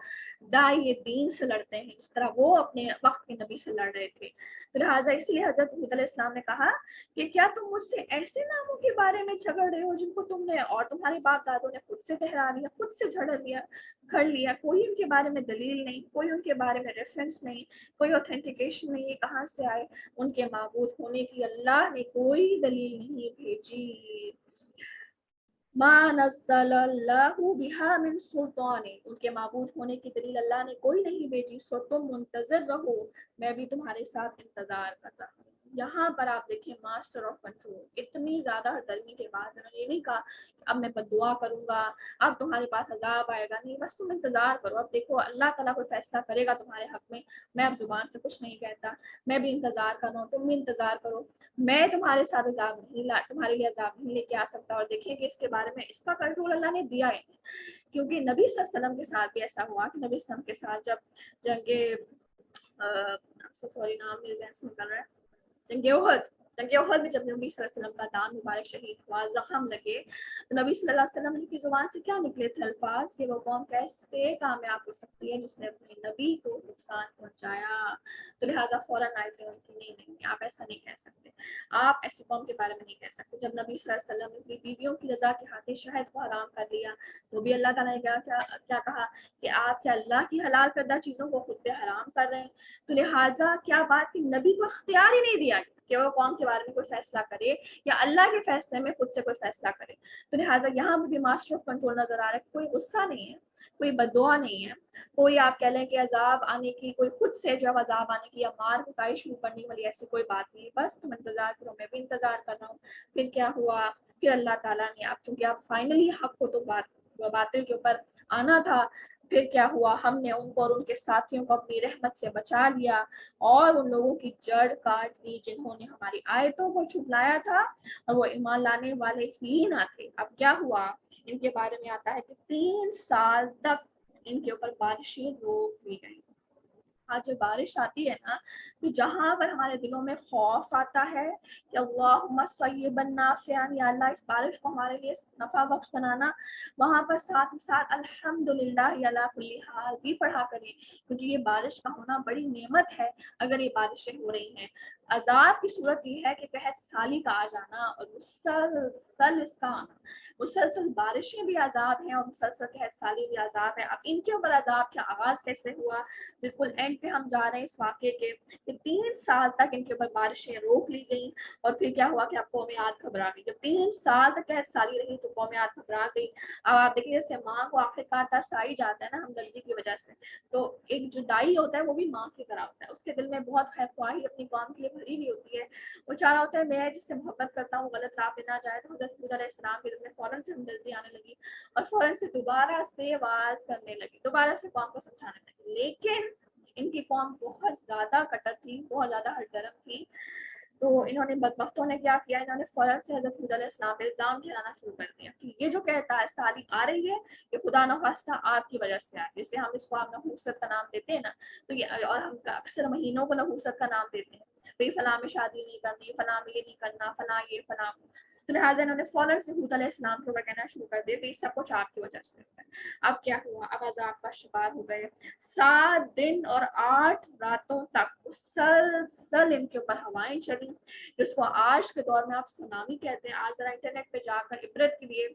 A: दाई दीन से लड़ते हैं, जिस तरह वो अपने वक्त के नबी से लड़ रहे थे। तो लिहाजा इसलिए हजरत हूद अलैहिस्सलाम ने कहा कि क्या तुम मुझसे ऐसे नामों के बारे में झगड़ रहे हो जिनको तुमने और तुम्हारे बाप दादों ने खुद से ठहरा लिया, खुद से घड़ लिया, कोई उनके बारे में दलील नहीं, कोई उनके बारे में रेफरेंस नहीं, कोई ऑथेंटिकेशन नहीं, ये कहाँ से आए? उनके माबूद होने की अल्लाह ने कोई दलील नहीं भेजी। मा नज़्ज़लल्लाहु बिहा मिन सुल्तान, उनके माबूद होने की दलील अल्लाह ने कोई नहीं भेजी। सो तुम मुंतज़िर रहो, मैं भी तुम्हारे साथ इंतजार कर रहा हूँ। यहाँ पर आप देखिए मास्टर ऑफ कंट्रोल, इतनी ज्यादा गर्मी के बाद उन्होंने ये नहीं कहा अब मैं बद्दुआ करूंगा, अब तुम्हारे पास अजाब आएगा, नहीं, बस तुम इंतजार करो, अब देखो अल्लाह ताला कोई फैसला करेगा तुम्हारे हक में, मैं अब जुबान से कुछ नहीं कहता, मैं भी इंतजार कर रहा हूँ, तुम भी इंतजार करो, मैं तुम्हारे साथ अजाब नहीं ला तुम्हारे लिए अजाब नहीं लेके आ सकता। और देखिए कि इसके बारे में इसका कंट्रोल अल्लाह ने दिया है, क्योंकि नबी सल्लल्लाहु अलैहि वसल्लम के साथ भी ऐसा हुआ कि नबी सल्लल्लाहु अलैहि वसल्लम के साथ जब जंगे सॉरी नाम मेरे ज़हन से निकल रहा है, जंगे उहद में जब नबी सल्लल्लाहु अलैहि वसल्लम का दान मुबारक शहीद हुआ, जख्म लगे, तो नबी सल्लल्लाहु अलैहि वसल्लम की जुबान से क्या निकले थे अल्फाज कि वो कौम कैसे कामयाब हो सकती है जिसने अपने नबी को नुकसान पहुंचाया। तो लिहाजा फौरन आए थे उनकी, नहीं नहीं आप ऐसा नहीं कह सकते, आप ऐसी कौम के बारे में नहीं कह सकते। जब नबी सल्लल्लाहु अलैहि वसल्लम ने अपनी बीवियों की रजा के खातिर शहद को हराम कर दिया, तो भी अल्लाह ताला ने क्या क्या क्या कहा कि आप क्या अल्लाह की हलाल करदा चीज़ों को खुद पे हराम कर रहे हैं। तो लिहाजा क्या बात कि नबी को इख्तियार ही नहीं दिया कि वो कौम के बारे में कोई फैसला करे या अल्लाह के फैसले में खुद से कोई फैसला करे। तो लिहाजा यहाँ पर भी मास्टर ऑफ कंट्रोल नजर आ रहा है, कोई गुस्सा नहीं है, कोई बद्दुआ नहीं है, कोई आप कह लें कि अजाब आने की, कोई खुद से जब अजाब आने की या मार कुटाई शुरू करने वाली ऐसी कोई बात नहीं है, बस तुम इंतजार करो, मैं भी इंतजार कर रहा हूँ। फिर क्या हुआ, फिर अल्लाह ताला ने आप चूंकि आप फाइनली हक को तो बातिल के ऊपर आना था, फिर क्या हुआ, हमने उनको और उनके साथियों को अपनी रहमत से बचा लिया और उन लोगों की जड़ काट दी जिन्होंने हमारी आयतों को छुपलाया था और वो ईमान लाने वाले ही ना थे। अब क्या हुआ, इनके बारे में आता है कि 3 साल तक इनके ऊपर बारिशें रोक दी गई। आज जो बारिश आती है ना, तो जहाँ पर हमारे दिलों में खौफ आता है कि अल्लाहुम्मा सय्यिबन नाफ़िअन, या अल्लाह इस बारिश को हमारे लिए नफा बख्श बनाना, वहाँ पर साथ ही साथ अल्हम्दुलिल्लाह अला कुल्ली हाल भी पढ़ा करें, क्योंकि ये बारिश का होना बड़ी नेमत है अगर ये बारिशें हो रही हैं। अजाब की सूरत ये है कि कहत साली का आ जाना और मुसलसल इसका आना, मुसलसल बारिशें भी अजाब हैं और मुसलसल कहत साली भी अजाब है। अब इनके ऊपर अजाब का आगाज कैसे हुआ, बिल्कुल एंड पे हम जा रहे हैं इस वाक़े के कि 3 साल तक इनके ऊपर बारिशें रोक ली गई और फिर क्या हुआ कि अब कौम आद घबरा गई। जब 3 साल तक कहत साली रही तो कौम आद घबरा गई। अब आप देखिए जैसे माँ को आखिरकार तरस आ ही जाता है ना हमदर्दी की वजह से, तो एक जुदाई होता है वो भी माँ की तरह होता है, उसके दिल में बहुत ख्वाही अपनी कौम के लिए भरी हुई होती है, वो चाह रहा होता है मैं जिससे मोहब्बत करता हूँ गलत राह पे ना जाए। तो हज़रत हूद अलैहिस्सलाम के दिल में फौरन से हमदर्दी आने लगी और फौरन से दोबारा से वाज करने लगी, दोबारा से कौम को समझाने लगी। लेकिन इनकी कौम बहुत ज्यादा कट्टर थी, बहुत ज्यादा हरदरम थी, तो इन्होंने बदबख्तों ने क्या किया, इन्होंने फौरन से हज़रत हूद अलैहिस्सलाम पे इल्जाम ठहराना शुरू कर दिया कि ये जो कहता है साली आ रही है ये खुदा न खास्ता आपकी वजह से आ रही है। जैसे हम इसको आप नहूसत का नाम देते हैं ना, तो ये और हम अक्सर महीनों को नहूसत का नाम देते हैं, भाई फलां में शादी नहीं करनी, फलां में ये नहीं करना, फलां ये फलां। तो लिहाजा इन्होंने फौरन से हूद अलैहिस्सलाम के ऊपर कहना शुरू कर दिया कि सब कुछ आपकी वजह से होता है। अब क्या हुआ, अब अजाब का शिकार हो गए। 7 दिन और 8 रातों तक मुसलसल इनके ऊपर हवाएं चली, जिसको आज के दौर में आप सुनामी कहते हैं। आज जरा इंटरनेट पे जाकर इबरत के लिए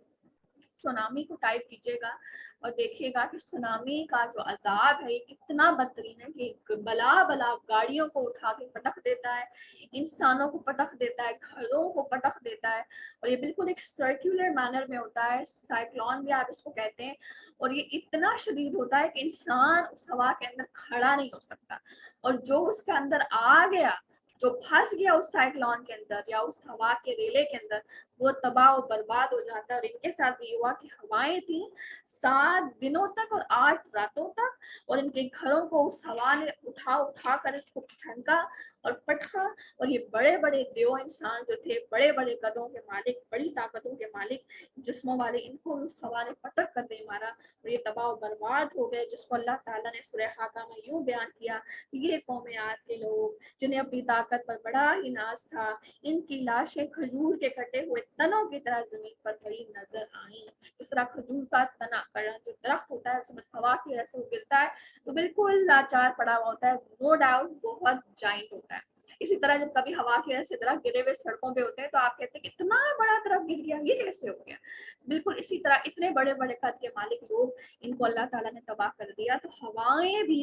A: सुनामी को टाइप कीजिएगा और देखिएगा कि सुनामी का जो अजाब है ये कितना बदतरीन है कि बला बला गाड़ियों को उठा के पटक देता है, इंसानों को पटक देता है, घरों को पटक देता है, और ये बिल्कुल एक सर्कुलर मैनर में होता है, साइक्लोन भी आप इसको कहते हैं। और ये इतना शदीद होता है कि इंसान उस हवा के अंदर खड़ा नहीं हो सकता, और जो उसके अंदर आ गया, जो फंस गया उस साइक्लोन के अंदर या उस हवा के रेले के अंदर, वो तबाह और बर्बाद हो जाता है। और इनके साथ भी हुआ कि हवाएं थी 7 दिनों तक और 8 रातों तक, और इनके घरों को उस हवा ने उठा उठा कर इसको ठनका और पटका, और ये बड़े बड़े देव इंसान जो थे, बड़े बड़े कदों के मालिक, बड़ी ताकतों के मालिक, जिस्मों वाले, इनको उस हवा ने पटक कर दे मारा और ये तबाह और बर्बाद हो गए। जिसको अल्लाह ताला ने सूरह हाका में यूं बयान किया, ये कौम आद के लोग जिन्हें अपनी ताकत पर बड़ा ही नाज था, इनकी लाशें खजूर के कटे हुए तनों की तरह जमीन पर पड़ी नजर आई। इस तरह खजूर का तना जो दरख्त होता है उसमें हवा की वजह से वो गिरता है तो बिल्कुल लाचार पड़ा हुआ होता है, नो डाउट बहुत जाइंट होता है। इसी तरह जब कभी हवा की वजह से दरख्त गिरे हुए सड़कों पे होते हैं तो आप कहते हैं इतना बड़ा दरख्त गिर गया, ये कैसे हो गया। बिल्कुल इसी तरह इतने बड़े बड़े कद के मालिक लोग, इनको अल्लाह ताला ने तबाह कर दिया। तो हवाएं भी,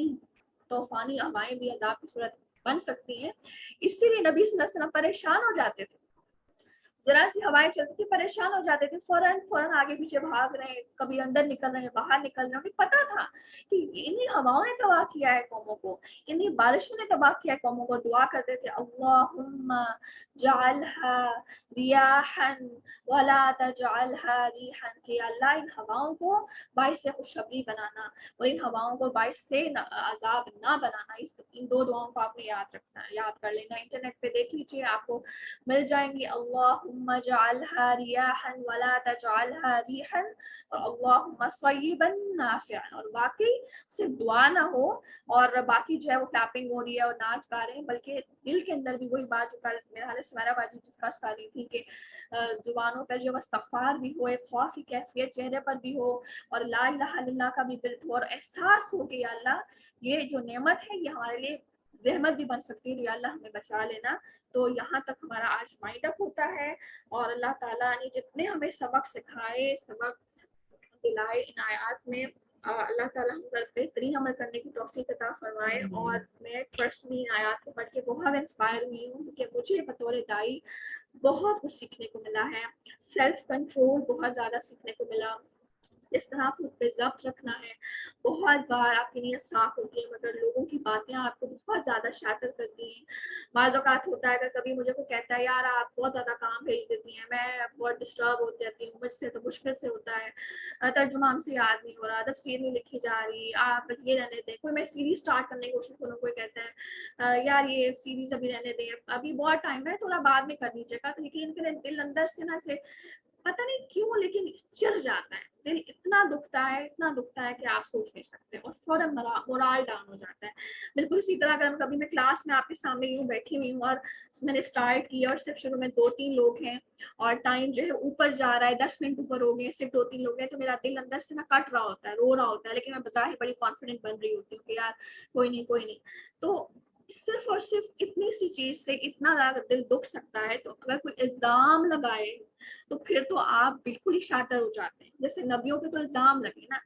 A: तूफानी हवाएं भी अजाब की सूरत बन सकती हैं। इसीलिए नबी सल्लल्लाहु अलैहि वसल्लम परेशान हो जाते थे, जरा सी हवाएं चलती थी परेशान हो जाते थे, फौरन फौरन आगे पीछे भाग रहे हैं, कभी अंदर निकल रहे हैं, बाहर निकल रहे हैं। उन्हें पता था कि इन्हीं हवाओं ने तबाह किया है कौमों को, इन्हीं बारिशों ने तबाह किया है कौमों को। दुआ करते थे अल्लाहुम्मा जअलहा रियाहन वला तजअलहा रिहन, कि अल्लाह इन हवाओं को बाइस से खुशखबरी बनाना और इन हवाओं को बाइस से अजाब ना बनाना। इन दो दुआओं को आपने याद रखना है, याद कर लेना। इंटरनेट पे देख लीजिए, आपको मिल जाएंगी। अल्लाहुम्मा जअलहा रियाहन वला तजअलहा रिहन और अल्लाहुम्मा सय्यिबन नाफिअन। और वाकई सिर्फ दुआ ना हो और बाकी जो है वो क्लैपिंग हो रही है और नाच गा रहे हैं, बल्कि दिल के अंदर भी वही बात जो कल मेरे हाल सुमेरा बाजी डिस्कस कर रही थी कि जुबानों पर जो इस्तग़फ़ार भी हो, एक खौफ की कैफियत चेहरे पर भी हो और ला इलाहा इल्लल्लाह का भी विर्द हो और एहसास हो कि या अल्लाह ये जो नेमत है ये हमारे लिए ज़हमत भी बन सकती है, या अल्लाह हमें बचा लेना। तो यहाँ तक हमारा आज माइंड अप होता है और अल्लाह ताला ने जितने हमें सबक सिखाए, सबक दिलाए इन आयात में, अल्लाह ताला हम पर बेहतरीन अमल करने की तौफीक अता फरमाए। और मैं पर्सनली इन आयात को पढ़ के बहुत इंस्पायर हुई हूँ, क्योंकि मुझे बतौर दाई बहुत कुछ सीखने को मिला है। सेल्फ कंट्रोल बहुत ज़्यादा सीखने को मिला, इस तरह खुद पे ज़ब्त रखना है। बहुत बार आपकी नीयत साफ होती है मगर लोगों की बातें आपको बहुत ज़्यादा शैटर करती हैं। बाज़ औक़ात होता है, अगर कभी मुझे कोई कहता है यार आप बहुत ज़्यादा काम भेज देती हैं, मैं बहुत डिस्टर्ब हो जाती हूँ, मुझसे तो मुश्किल से होता है, तर्जुमा हमसे याद नहीं हो रहा, तफ़सीर नहीं लिखी जा रही, आप ये रहने दें। कोई मैं सीरीज़ स्टार्ट करने की कोशिश करूँ, कोई कहता है यार ये सीरीज़ अभी रहने दें, अभी बहुत टाइम है, थोड़ा बाद में कर लीजिएगा। तो लेकिन मेरे दिल अंदर से ना ऐसे पता नहीं क्यों लेकिन चिढ़ जाता है, दिल इतना दुखता है, इतना दुखता है कि आप सोच नहीं सकते और फौरन मोराल डाउन हो जाता है। बिल्कुल इसी तरह अगर कभी मैं क्लास में आपके सामने यूँ बैठी हुई हूँ और मैंने स्टार्ट किया और सिर्फ शुरू में 2-3 लोग हैं और टाइम जो है ऊपर जा रहा है, 10 मिनट ऊपर हो गए, सिर्फ 2-3 लोग हैं, तो मेरा दिल अंदर से ना कट रहा होता है, रो रहा होता है, लेकिन मैं बज़ाहिर बड़ी कॉन्फिडेंट बन रही होती हूँ कि यार कोई नहीं, कोई नहीं। तो सिर्फ और सिर्फ इतनी सी चीज़ से इतना ज़्यादा दिल दुख सकता है। तो अगर कोई इल्ज़ाम लगाए तो फिर तो आप बिल्कुल ही शातिर हो जाते हैं, जैसे नबियों पे तो इल्ज़ाम लगे ना।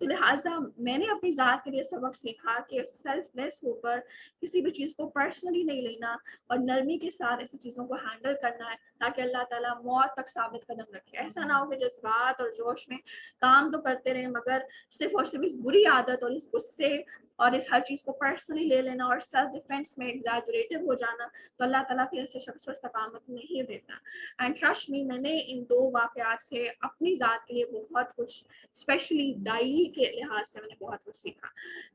A: तो लिहाजा मैंने अपनी ज़ात के लिए सबक सीखा कि सेल्फलेस होकर किसी भी चीज़ को पर्सनली नहीं लेना और नरमी के साथ ऐसी चीज़ों को हैंडल करना है, ताकि अल्लाह ताला मौत तक साबित कदम रखे। ऐसा ना हो कि जज्बात और जोश में काम तो करते रहें मगर सिर्फ और सिर्फ इस बुरी आदत और इस गुस्से और इस हर चीज़ को पर्सनली ले लेना और सेल्फ डिफेंस में एग्जैजरेटिव हो जाना, तो अल्लाह ताला फिर ऐसे शख्स को इस्तकामत नहीं देता। एंड ट्रस्ट मी, मैंने इन 2 वाक़यात से अपनी ज़ात के लिए बहुत कुछ, स्पेशली दाई के लिहाज से मैंने बहुत कुछ सीखा।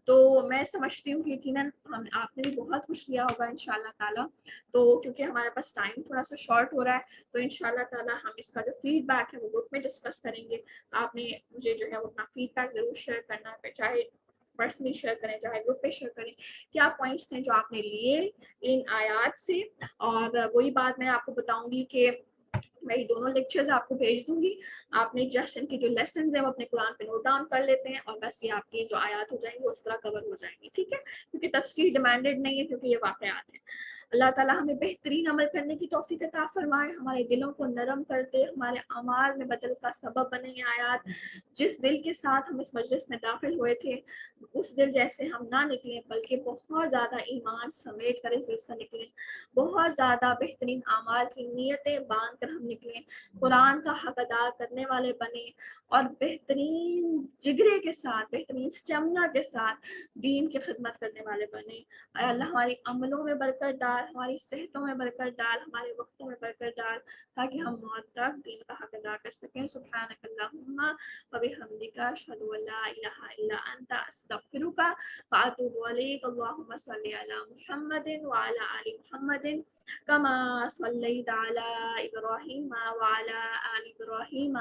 A: तो मैं समझती हूँ कि यकीनन हम आपने भी बहुत कुछ लिया होगा इंशाअल्लाह ताला। तो क्योंकि हमारे पास टाइम थोड़ा-सा शॉर्ट हो रहा है, तो इंशाअल्लाह ताला हम इसका जो फीडबैक है वो ग्रुप में डिस्कस करेंगे। आपने मुझे जो है वो अपना फीडबैक ज़रूर शेयर करना है, चाहे पर्सनली शेयर करें, चाहे ग्रुप पे शेयर करें। क्या पॉइंट्स थे जो आपने लिए इन आयात से, और वही बात मैं आपको बताऊँगी कि मैं ये दोनों लेक्चर्स आपको भेज दूंगी। आपने जस्ट इनके जो लेसन है वो अपने कुरान पे नोट डाउन कर लेते हैं और बस ये आपकी जो आयात हो जाएंगी उस तरह कवर हो जाएंगी, ठीक है, क्योंकि तफसीर डिमांडेड नहीं है, क्योंकि ये वाकयात है। अल्लाह ताला हमें बेहतरीन अमल करने की तौफीक अता फरमाए, हमारे दिलों को नरम कर दे, हमारे अमाल में बदल का सबब बने ये आयात। जिस दिल के साथ हम इस मजलिस में दाखिल हुए थे उस दिल जैसे हम ना निकले, बल्कि बहुत ज़्यादा ईमान समेट कर इस दिल से निकले, बहुत ज़्यादा बेहतरीन अमाल की नीयतें बांध कर हम निकले, कुरान का हक अदा करने वाले बने और बेहतरीन जिगरे के साथ, बेहतरीन स्टेमिना के साथ दीन की खिदमत करने वाले बने। अल्लाह हमारी अमलों में बरकत डाल, हमारी सेहतों में बरकत डाल, हमारे वक्तों में बरकत डाल, ताकि हम मौत तक दीन का हक अदा कर सकें। सुब्हानकल्लाहुम्मा व बिहम्दिका अशहदु अल्ला इलाहा इल्ला अंता अस्तगफिरुका व अतूबु इलैक। अल्लाहुम्मा सल्लि अला मुहम्मदिन व अला आलि मुहम्मदिन कमा सल्लैता अला इब्राहीम व अला आलि इब्राहीम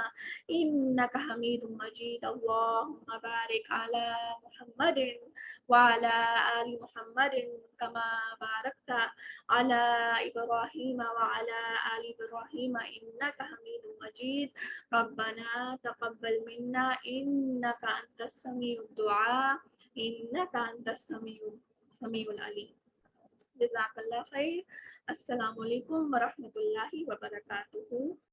A: इन्नका हमीदुम मजीद। अल्लाहुम्मा बारिक अला मुहम्मदिन व अला आलि मुहम्मदिन कमा बारकता अला इब्राहीम व अला आलि इब्राहीम इन्नका हमीदुम मजीद। रब्बना तक़ब्बल मिन्ना इन्नका अंतस समीउद दुआ इन्नका अंतस समीउल अलीम। जज़ाकल्लाह खैर। अस्सलामु अलैकुम व रहमतुल्लाहि व बरकातुहू।